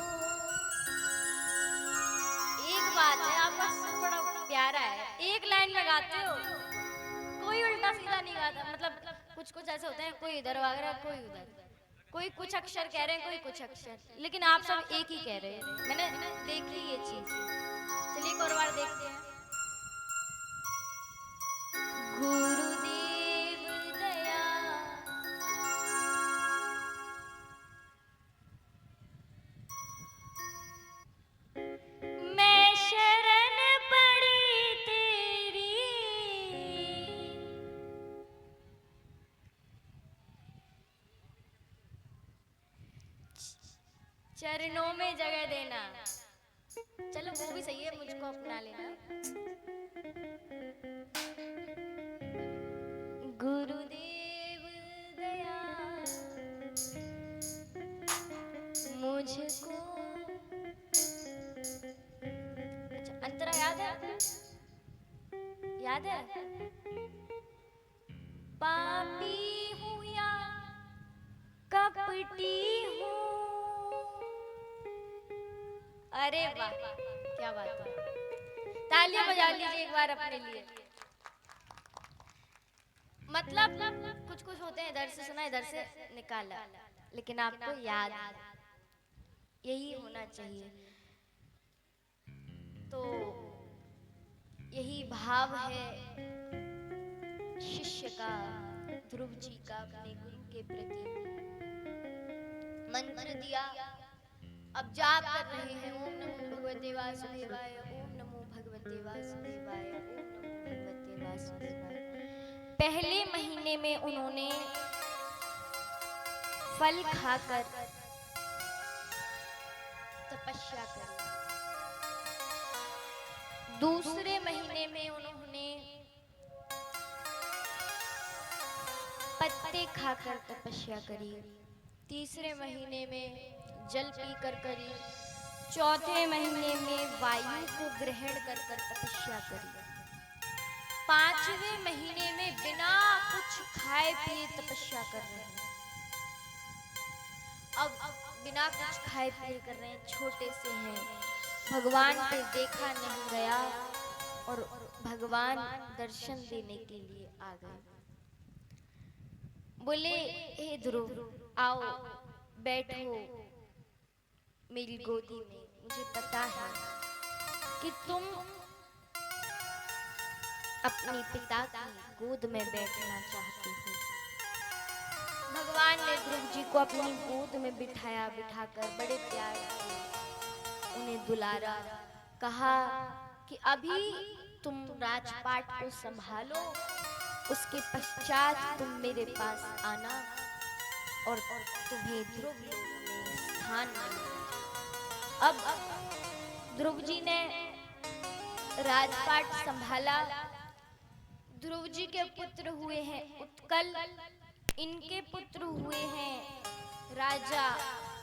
एक बात है आपका सुर बड़ा प्यारा है, एक लाइन में गाते हो, कोई उल्टा सीधा नहीं गाता। मतलब कुछ कुछ ऐसे होते हैं, कोई इधर भाग रहा है, कोई उधर, कोई कुछ अक्षर कह रहे हैं, कोई कुछ अक्षर, लेकिन आप सब एक ही कह रहे हैं। मैंने देखी ये चीज। चलिए एक और बार देखते हैं। गुरुदेव दया, मैं शरण पड़ी तेरी, चरणों में जगह देना। चलो वो भी सही है, मुझको अपना लेना। गुरुदेव दया मुझको, अच्छा अंतरा याद है? याद है? पापी हूँ या कपटी हूँ, अरे वाह क्या बात है, तालियां बजा लीजिए एक बार अपने लिए। मतलब कुछ कुछ होते हैं, इधर से सुना इधर से निकाला, लेकिन आपको याद यही होना चाहिए। तो यही भाव है शिष्य का, ध्रुव जी का अपने गुरु के प्रति। मंत्र दिया, अब जाप कर रहे हैं, ओम नमो भगवते वासुदेवाय, ओम नमो भगवते वासुदेवाय, ओम नमो भगवते वासुदेवाय। पहले महीने में उन्होंने फल खाकर तपस्या करी, दूसरे महीने में उन्होंने पत्ते खाकर तपस्या करी, तीसरे महीने में जल पीकर करी, चौथे महीने में वायु को ग्रहण कर तपस्या करी, पांचवें महीने में बिना कुछ खाए पिए तपस्या कर रहे हैं। अब बिना कुछ खाए पिए कर रहे हैं, छोटे से हैं, भगवान पे देखा नहीं गया और भगवान दर्शन देने के लिए आ गए। बोले हे ध्रुव आओ बैठो मेरी गोदी में, मुझे पता है कि तुम अपने पिता की गोद में बैठना चाहते हो। भगवान ने ध्रुव जी को अपनी गोद में बिठाया, बिठाकर बड़े प्यार से उन्हें दुलारा, कहा कि अभी तुम राजपाट को संभालो उसके पश्चात तुम मेरे पास आना और तुम्हें ध्रुव लोक में स्थान मिलेगा। अब ध्रुव जी ने राजपाट संभाला। ध्रुव जी के पुत्र हुए हैं उत्कल, इनके पुत्र हुए हैं राजा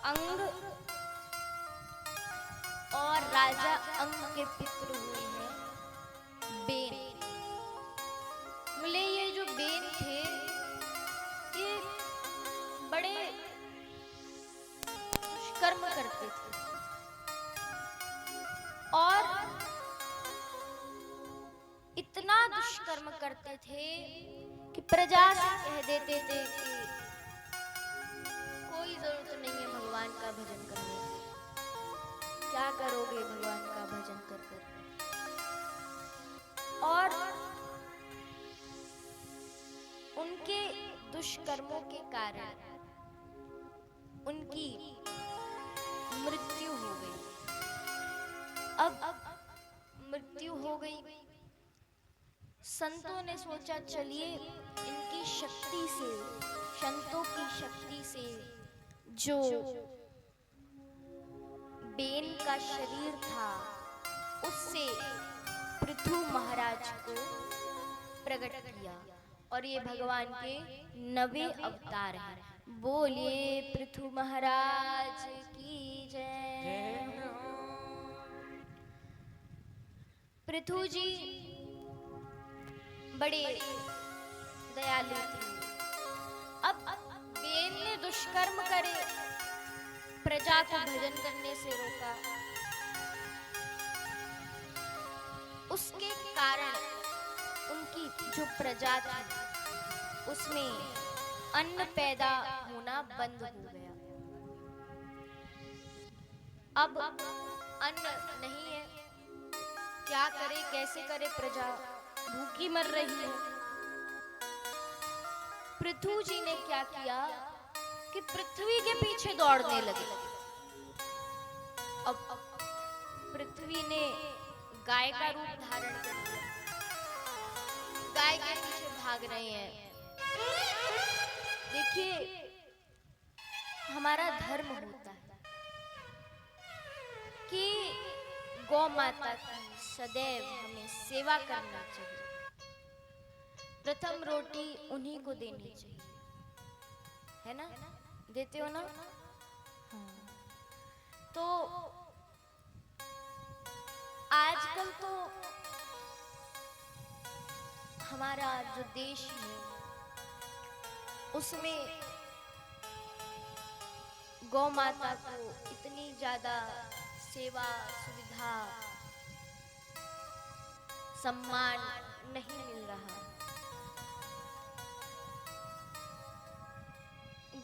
अंग, और राजा अंग के पुत्र हुए हैं बेन। बोले ये जो बेन थे ये बड़े दुष्कर्म करते थे और इतना दुष्कर्म करते थे कि प्रजा से कह देते थे कि कोई जरूरत नहीं है भगवान का भजन करने की, क्या करोगे भगवान का भजन कर कर। और उनके दुष्कर्मों के कारण उनकी मृत्यु हो गई। अब मृत्यु हो गई, संतों ने सोचा चलिए इनकी शक्ति से, संतों की शक्ति से जो बेन का शरीर था उससे पृथु महाराज को प्रकट किया और ये भगवान के 9वें अवतार हैं। बोलिए पृथु महाराज की जय। पृथु जी बड़े दयालु थे। अब बेन ने दुष्कर्म करे, प्रजा को भजन करने से रोका, उसके कारण उनकी जो प्रजा थी उसमें अन्न पैदा होना बंद हो गया। अब अन्न नहीं है, क्या करे कैसे करे, प्रजा भूखी मर रही है। पृथु जी ने क्या किया कि पृथ्वी के पीछे दौड़ने लगे। अब पृथ्वी ने गाय का रूप धारण कर लिया, गाय के पीछे भाग रहे हैं। देखिए हमारा धर्म होता है कि गौ माता की सदैव हमें सेवा करना चाहिए, प्रथम रोटी उन्हीं को देनी चाहिए, है ना? देते हो ना? हाँ। तो आजकल तो हमारा जो देश है उसमें गौ माता को इतनी ज्यादा सेवा सुविधा सम्मान नहीं मिल रहा।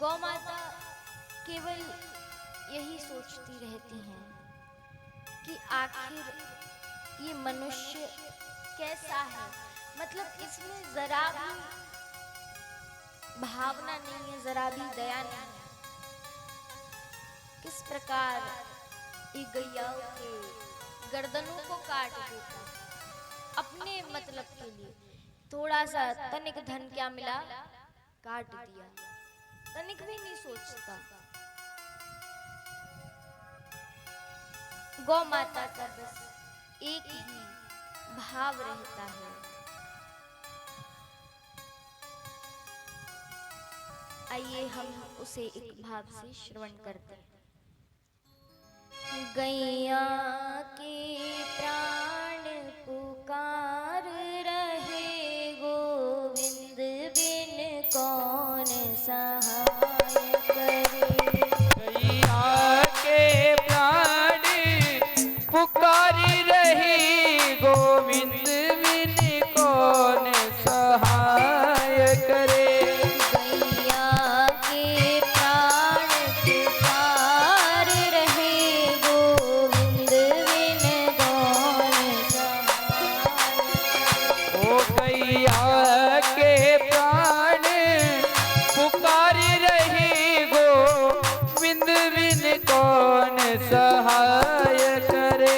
गौ माता केवल यही सोचती रहती हैं कि आखिर ये मनुष्य कैसा है, मतलब इसमें जरा भी भावना नहीं है, जरा भी दया नहीं है। किस प्रकार ये गैयाओं के गर्दनों को काट देता अपने मतलब के लिए, थोड़ा सा तनिक धन क्या मिला काट दिया, तनिक भी नहीं सोचता। गौ माता का बस एक ही भाव रहता है, आइए हम उसे एक भाव से श्रवण करते हैं। गैया के प्राण पुकार रहे, गोविंद बिन कौन सहाय करे। गैया के प्राण पुकारी रही, गोविंद बिन कौन सहाय करे। सहाय करे।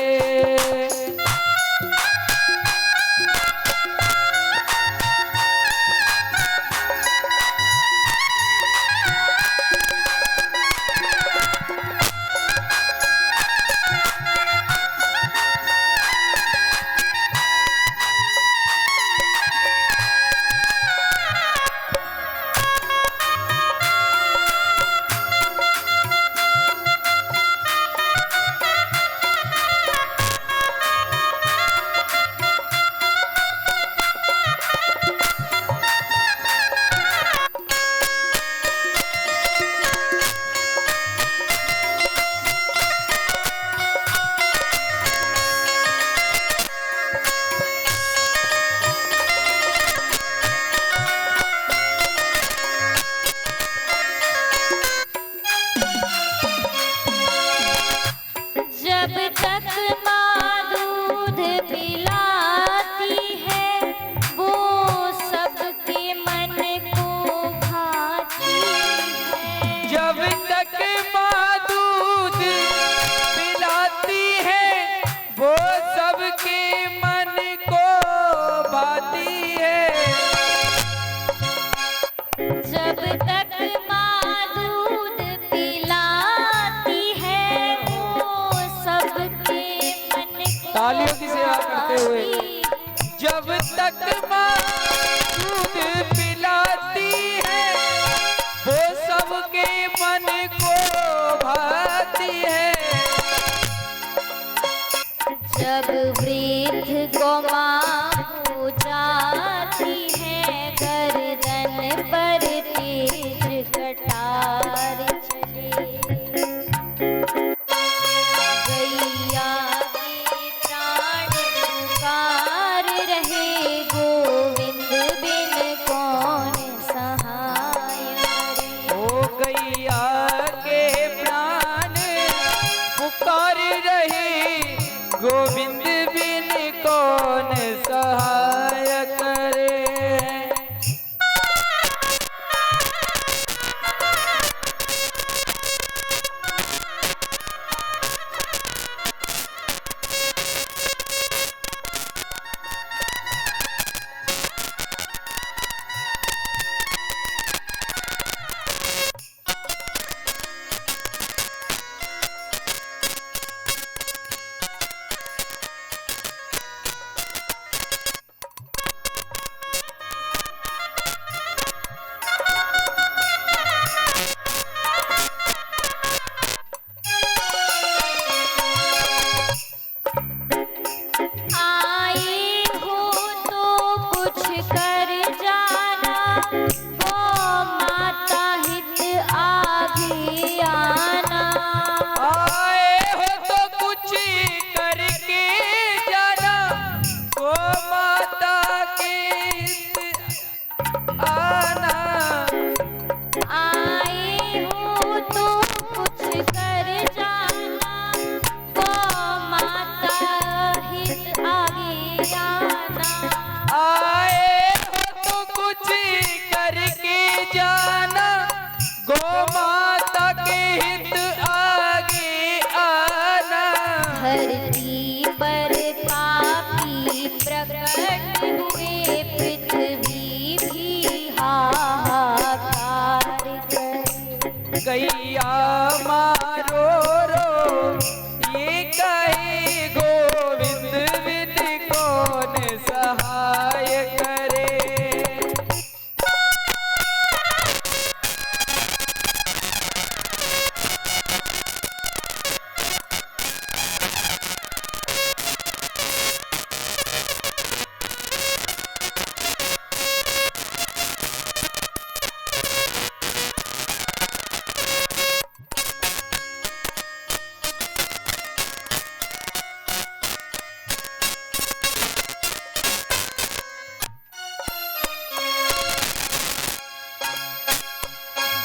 भाती है। जब तक माँ दूध पिलाती है वो सबके मन को तालियों की सेवा करते हुए। जब तक माँ दूध पिलाती है वो सबके मन को भाती है। जब वृद्ध को माँ हो जाती है गर्दन पर तेज कटार चले। गैया के प्राण पुकार रहे गोविंद बिन कौन सहाय करे। ओ गैया के प्राण पुकार रहे गोविंद बिन कौन सहाय करे। आए हो तो कुछ कर जाना वो माता हित आगे आना। आए हो तो कुछ करके जाना गो माता के आना। आए हो तो कुछ कर जाना वो माता हित आगे आना। आए हो तो कुछ करके जाना गो माता के हित आगे आना। धरती पर पापी प्रकट हुए पृथ्वी भी हाहाकार करे। गैया मारो रो ये कहे गोविंद बिन कौन सहाय करे।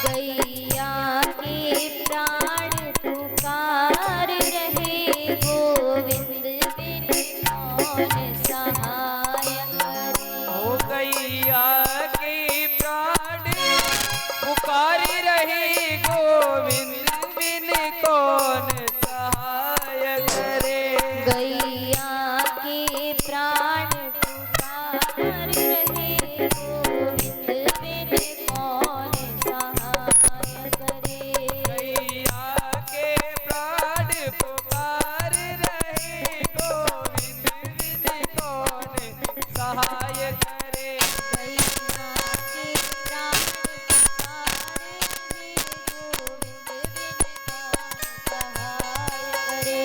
गैया के प्राण पुकार रहे गोविंद बिन कौन सहाय करे। ओ गैया के प्राण पुकार रहे गोविंद बिन कौन सहाय करे। गैया के प्राण पुकार रहे गोविंद बिन कौन सहाय करे। गैया के प्राण पुकार रहे गोविंद बिन कौन सहाय करे। गैया के प्राण पुकार रहे गोविंद बिन कौन सहाय करे।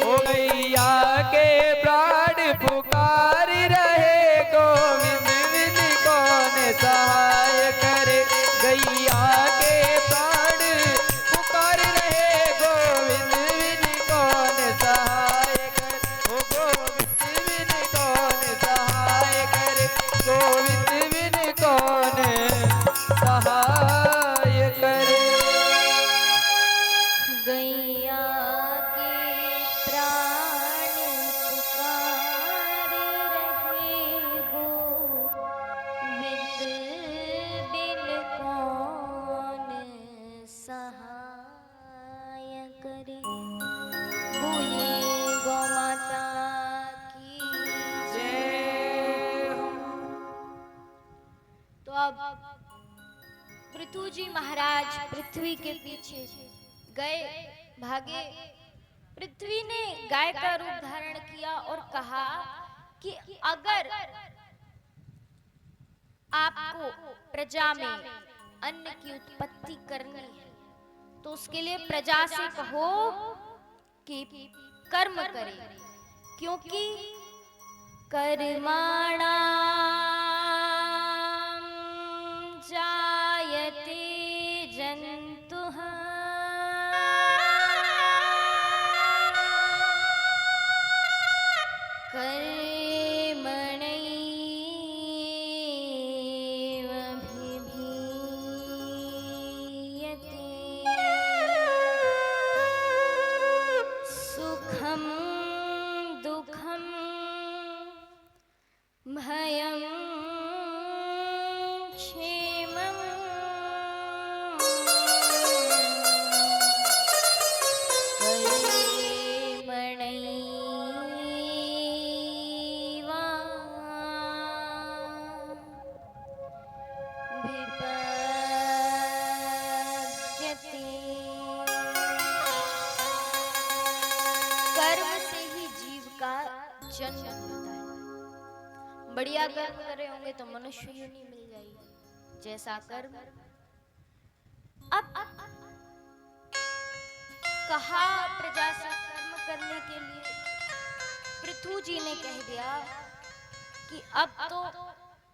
ओ गैया के प्राण पुकार रहे गोविंद बिन कौन सहाय करे। गैया के प्राण पुकार रहे गोविंद बिन कौन सहाय करे। ओ गोविंद बिन कौन सहाय करे। अब पृथु जी महाराज पृथ्वी के पीछे गए, भागे। पृथ्वी ने गाय का रूप धारण किया और कहा कि अगर आपको प्रजा में अन्न की उत्पत्ति करनी है तो उसके लिए प्रजा से कहो कि कर्म करे, क्योंकि कर्माणा जायते जंतुः भयं क्षेमं कर्मणैव विपद्यते। कर्म से ही जीव का जन्म होता है। बढ़िया कर्म करे होंगे तो मनुष्य योनि मिल जाएगी, जैसा कर्म। अब कहा प्रजा से कर्म करने के लिए, पृथु जी ने कह दिया कि अब तो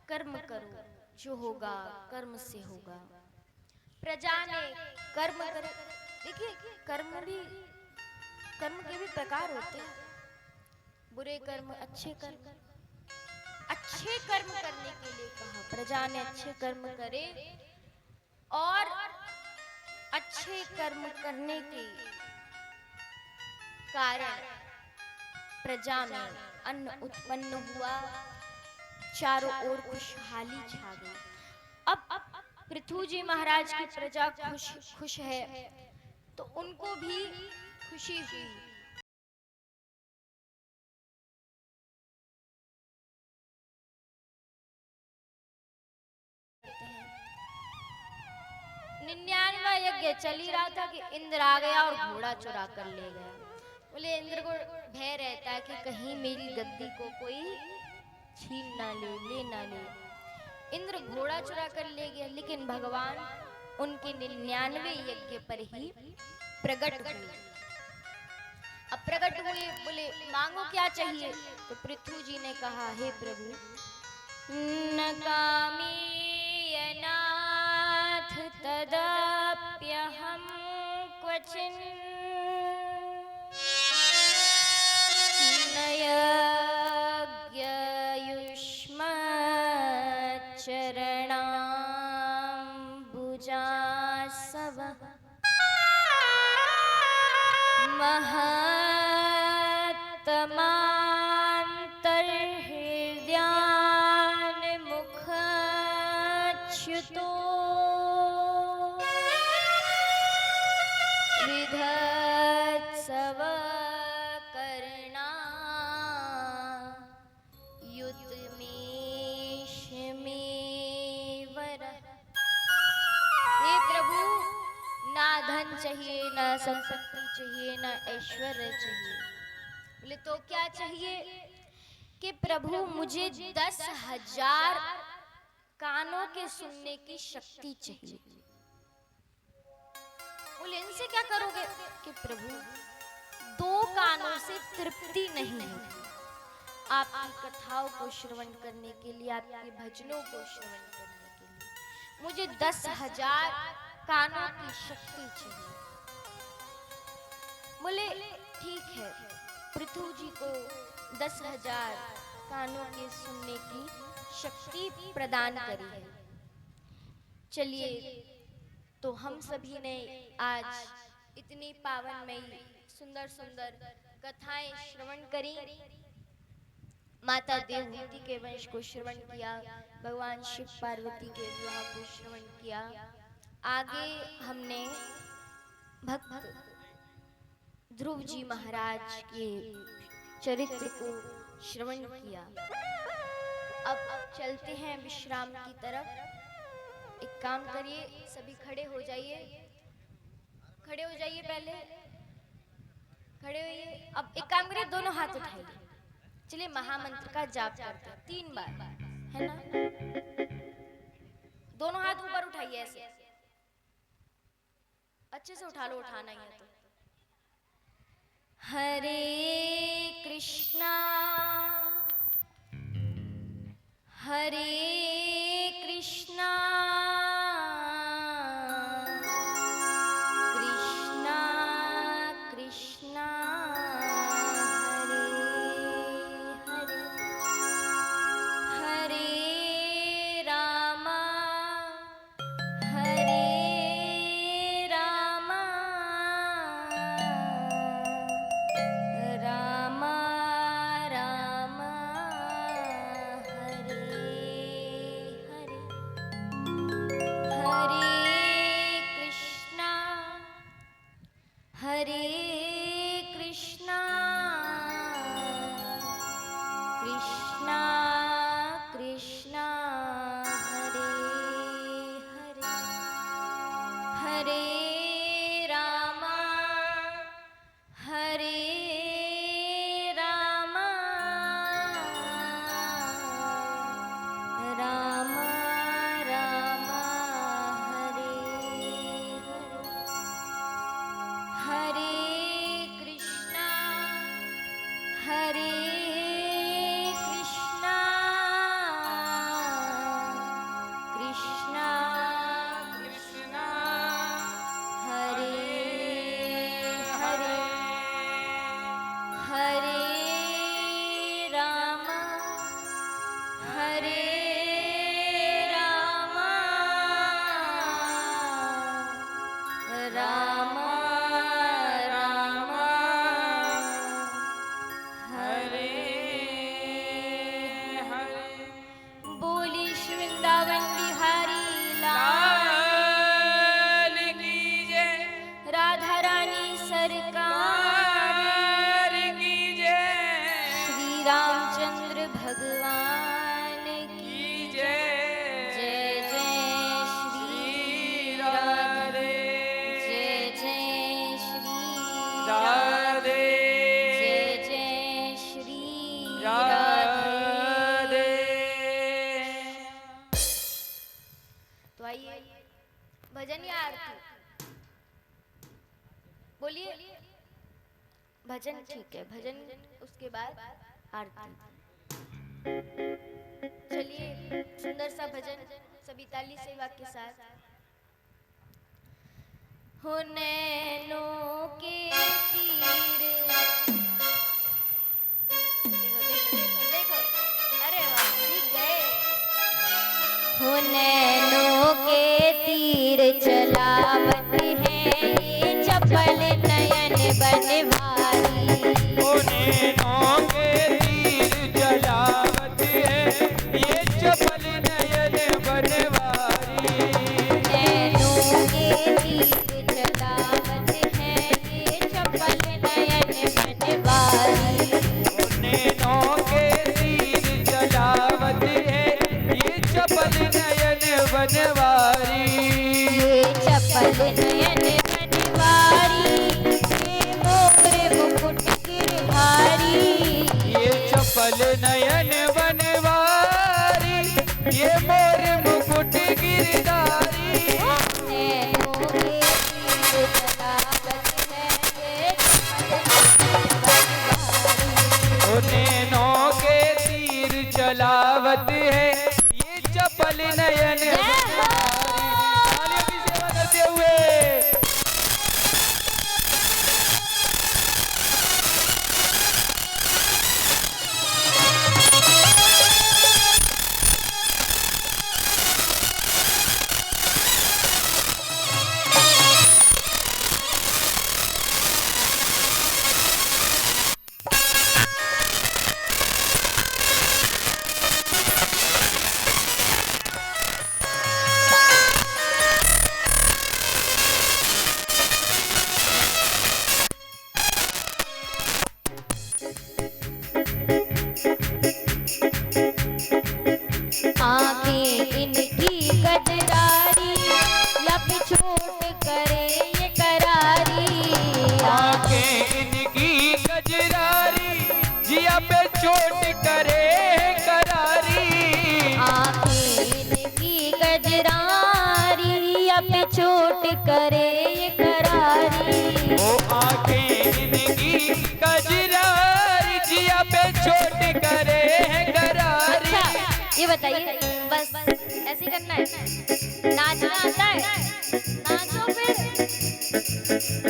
कर्म करो, जो होगा कर्म से होगा। प्रजा ने कर्म करे। देखिए कर्म के भी प्रकार होते हैं, बुरे कर्म, अच्छे कर्म। अच्छे कर्म करने के लिए कहा, प्रजा ने अच्छे कर्म करे और अच्छे कर्म करने के कारण प्रजा में अन्न उत्पन्न हुआ, चारों ओर खुशहाली छा गई। अब पृथु जी महाराज की प्रजा खुश है तो उनको भी खुशी हुई। 99वां यज्ञ चल ही रहा था कि इंद्र आ गया और घोड़ा चुरा कर ले गया। बोले इंद्र को भय रहता है कि कहीं मेरी गद्दी को कोई छीन ना ले, ले ना ले। इंद्र घोड़ा चुरा कर ले गया, लेकिन भगवान उनके 99वें यज्ञ पर ही प्रकट हुए। अब प्रकट हुए, बोले मांगो क्या चाहिए? तो पृथु जी ने कहा, हे प्रभु, न कामी यनाथ तदप्यहं क्वचिन् न यज्ञयुष्मच्चरणाम्बुजासवः महत्तमान्तर्हृदयान्मुखच्युतो विधत्सवकर्णा युतमेषमेवर। हे प्रभु, ना धन चाहिए, ना संपत्ति चाहिए, ना ऐश्वर्य चाहिए। बोले तो क्या चाहिए? कि प्रभु मुझे 10,000 कानों के सुनने की शक्ति चाहिए। बोले इनसे क्या करोगे? कि प्रभु 2 कानों से तृप्ति नहीं है, आपकी कथाओं को श्रवण करने के लिए, आपके भजनों को श्रवण करने के लिए मुझे 10,000 कानों की शक्ति चाहिए। बोले ठीक है, पृथु जी को 10,000 कानों के सुनने की शक्ति प्रदान करी है। चलिए, तो हम सभी ने आज इतनी पावनमयी सुंदर सुंदर कथाएं श्रवण करी। माता देवहूति के वंश को श्रवण किया, भगवान शिव पार्वती के विवाह को श्रवण किया। आगे हमने भक्त ध्रुव जी महाराज के चरित्र को श्रवण किया। अब चलते हैं विश्राम की तरफ। एक काम करिए, सभी खड़े हो जाइए, खड़े हो जाइए, पहले खड़े होइए। अब एक काम करिए, दोनों हाथ उठाइए, चलिए महामंत्र का जाप करते हैं 3 बार, है ना। दोनों हाथ ऊपर उठाइए, ऐसे अच्छे से उठा लो, उठाना ही है तो। हरे कृष्णा हरे कृष्णा कृष्णा कृष्णा हरे हरे, हरे रामा हरे रामा रामा रामा हरे हरे, हरे कृष्णा हरे कृष्णा कृष्णा कृष्णा हरे हरे, हरे रामा हरे रामा रामा रामा हरे हरे, हरे कृष्णा हरे कृष्णा कृष्णा कृष्णा हरे हरे, हरे रामा हरे रामा रामा रामा हरे हरे। बोली श्री वृंदावन बिहारी लाल की जय, राधा रानी सरकार की जय, श्री रामचंद्र भगवान की की जय, जय जय श्री राधे, जय जय श्री राधे, जय जय श्री राधे। तो आइए भजन या आरती बोलिए। भजन ठीक है, भजन उसके बाद आरती। चलिए सुंदर सा भजन सभी ताली से वाक्य के साथ। हो नैनों के तीर, देखो देखो देखो देखो, अरे वाह सीख गए। हो नैनों के तीर चलावत है ये चपल नयन बनवारी, ओ नैनों के तीर जलावत है ये चपल नयन बनवारी। नैनों के तीर चलावत है ये चपल नयन बनवारी, ओ नैनों के तीर जलावत है ये चपल नयन बनवारी। ये चपल नयन बनवारी, ये मोर मुकुट गिरधारी, ये चपल नयन बनवारी ये मोर मुकुट गिरधारी। नैनों के तीर चलावत है ये चपल नयन बनवारी। ओ नैनों के तीर चलावत है ये चपल नयन जय हो। तालियों की सेवा करते हुए ये बताइए, बस ऐसे ही करना है? नाचना आता है? नाचो फिर।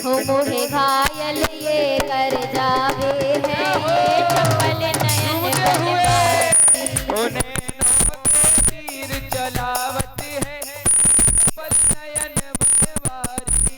हो मोहे घायल ये कर जावे है, ये चपल नयन बनवारी। ओ नैनों के तीर चलावत है, चपल नयन बनवारी।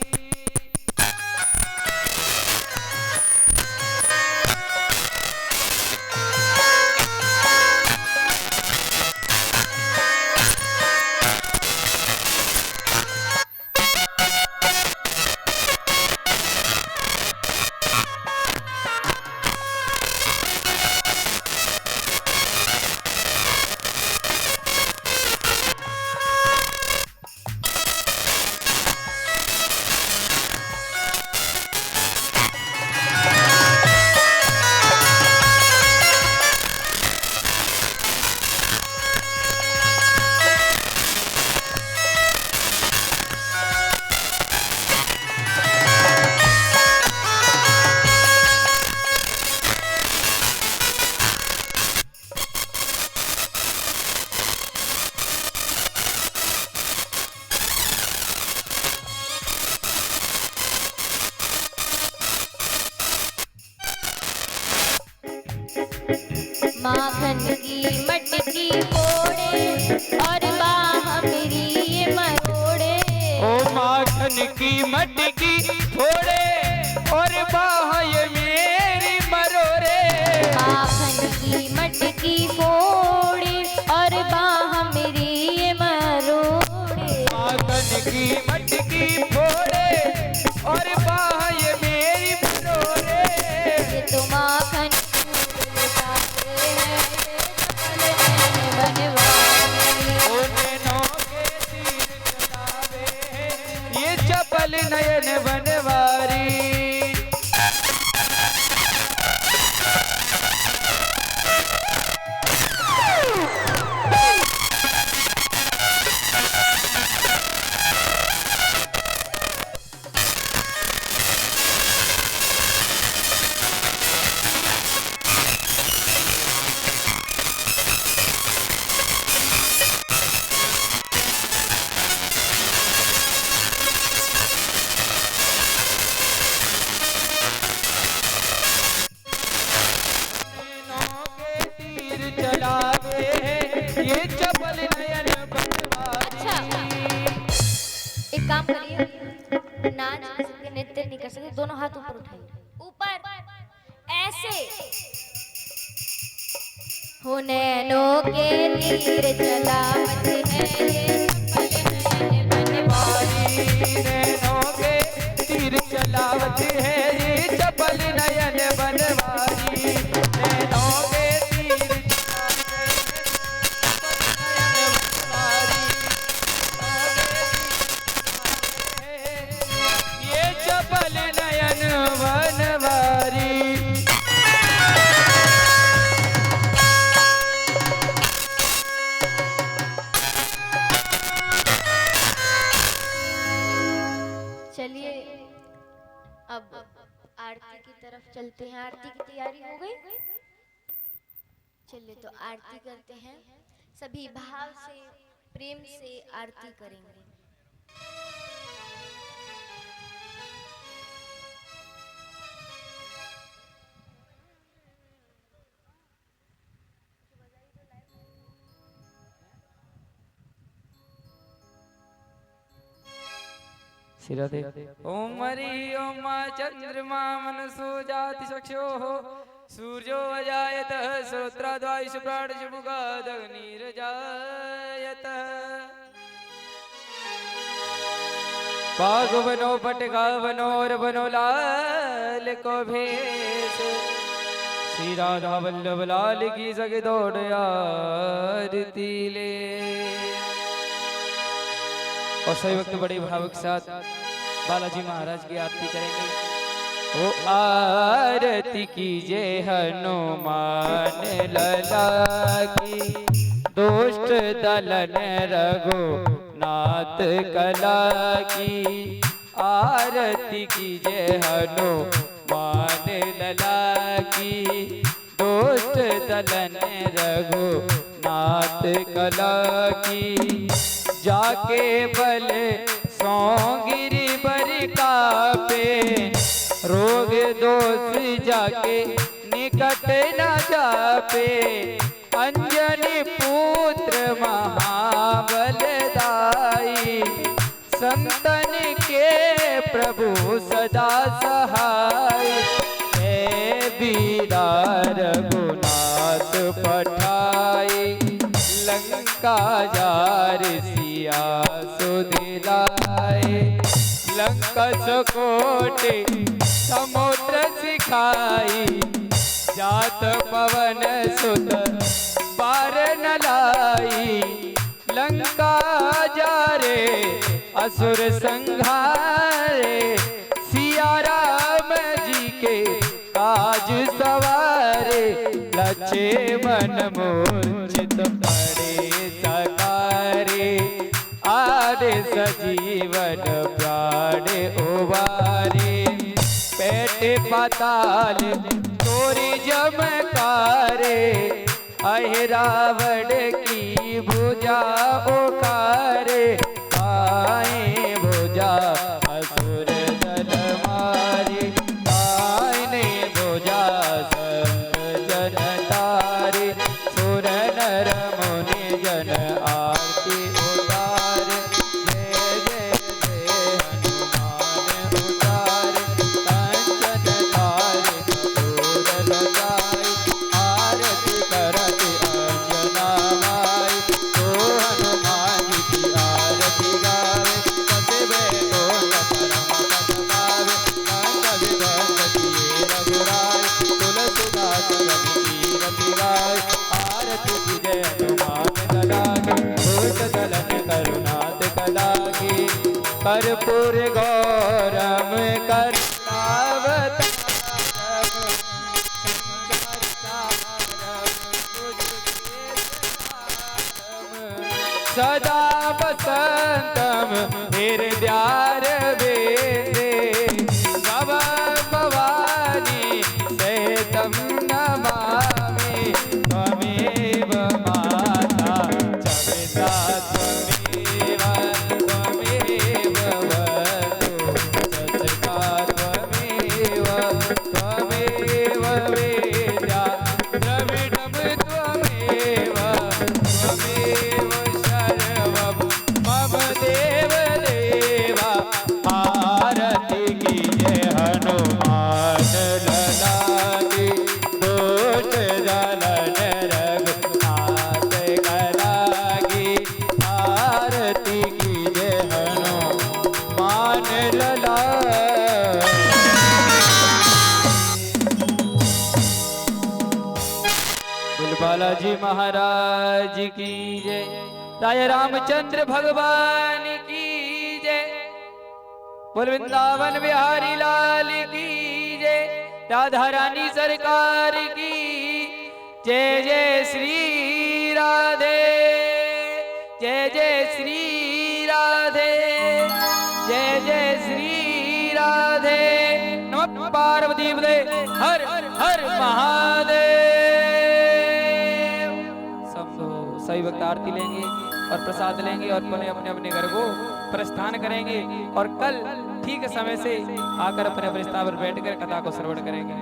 माखन की मटकी फोड़े और बाह मेरी ये मरोड़े। ओ माखन की मटकी फोड़े और बाह ये मेरी मरोड़े। माखन की मटकी फोड़े और बाह मेरी ये मरोड़े। माखन की मटकी फोड़े और बाह ये मेरी मरोड़े। ये तो माखन ओ नैनों के तीर चलावे, ये चपल नयन बनवारी। नैनों के तीर चलावे, ये चपल नयन बनवारी। अच्छा, एक काम करिए, नाच नहीं सकते, नृत्य नहीं कर सकते, दोनों हाथ ऊपर उठाइए, ऊपर ऐसे। हो नैनों के तीर चलावत है, ये चपल नयन बनवारी। नैनों के तीर चलावत है, ये चपल नयन बनवारी। नैनों के तीर ये चपल नयन बनवारी। चलिए अब आरती की तरफ चलते हैं। आरती की तैयारी हो गई? चलिए तो आरती करते हैं, सभी भाव से प्रेम से आरती करेंगे। सिरदे ओम हरि ओम चंद्रमा मनसो जाति चक्षो सूर्यो अजायत श्रोत्राद्वायुष प्राणमुखादग्निरजायत। पाग बनो पटका बनो और बनो लाल को भेष। श्री राधा वल्लभ लाल की जग दौड़ आरती ले। और सभी वक्त बड़े भाव के साथ बालाजी महाराज की आरती करेंगे। ओ आरती कीजे हनुमान लला की, दुष्ट दलन रघुनाथ कला की। आरती कीजे हनुमान लला की, दुष्ट दलन रघुनाथ नाथ कला की, जाके बल सौ गिरि बर कापे, रोग दोष जाके निकट न जापे, अंजनी पुत्र महाबलदाई, संतन के प्रभु सदा सहाय, हे बीरा रघुनाथ पठाई, लंका जार सिया सुदिलाए, लंका सकोटे समुद्र सिखाई, जात पवन सुत पार न लाई, लंका जारे असुर संहारे, सिया राम जी के काज सवारे, लक्ष्मण मूर्छित पड़े सकारे, आदि सजीवन प्राण उबारे, पेट पाताल तोरी जमकारे, अहि रावण की भुजा उखारे, आए भुजा असुर दल मारे, आने भुजा संत जन तारे, सुर नर मुनि जन आरती उतारे, जय जय जय हनुमान उतारे, कंचन तारे कपूर लगाए, आरती करत अंजना माई, तो हनुमान जी की आरती गावे, कसिबे कोट परम पद पावे, मंद विभक्त किए रघुराय, तुलसीदास कवि कीरति गाय, आरती कीजय हनुमान लला की, भूत दलन करुणात कला की, कर्पूर गौरम करतावत, सदा बसंतम हृदयारविंदे, भव भवानी सहितं नमामि, त्वमेव माता च पिता त्वमेव, त्वमेव वधू सचका त्वमेव, त्वमेव वेद्या द्रविडं त्वमेव, त्वमेव सर्वं मम देव देवा, आरती कीजय हनुमान लला की, दोष दलन रघुनाथ कला की, आरती कीजय हनुमान लला। बोल बालाजी महाराज की जय, राय रामचंद्र भगवान की जय, बोल वृंदावन बिहारी लाल की जय, राधा रानी सरकार की जय, जय श्री राधे, जय जय श्री राधे, जय जय श्री राधे, नमः पार्वती पते, हर हर महादेव। सभी भक्त आरती लेंगे और प्रसाद लेंगे और पुनः अपने अपने घर को प्रस्थान करेंगे, और कल ठीक समय से आकर अपने अपने स्थान पर बैठकर कथा को श्रवण करेंगे।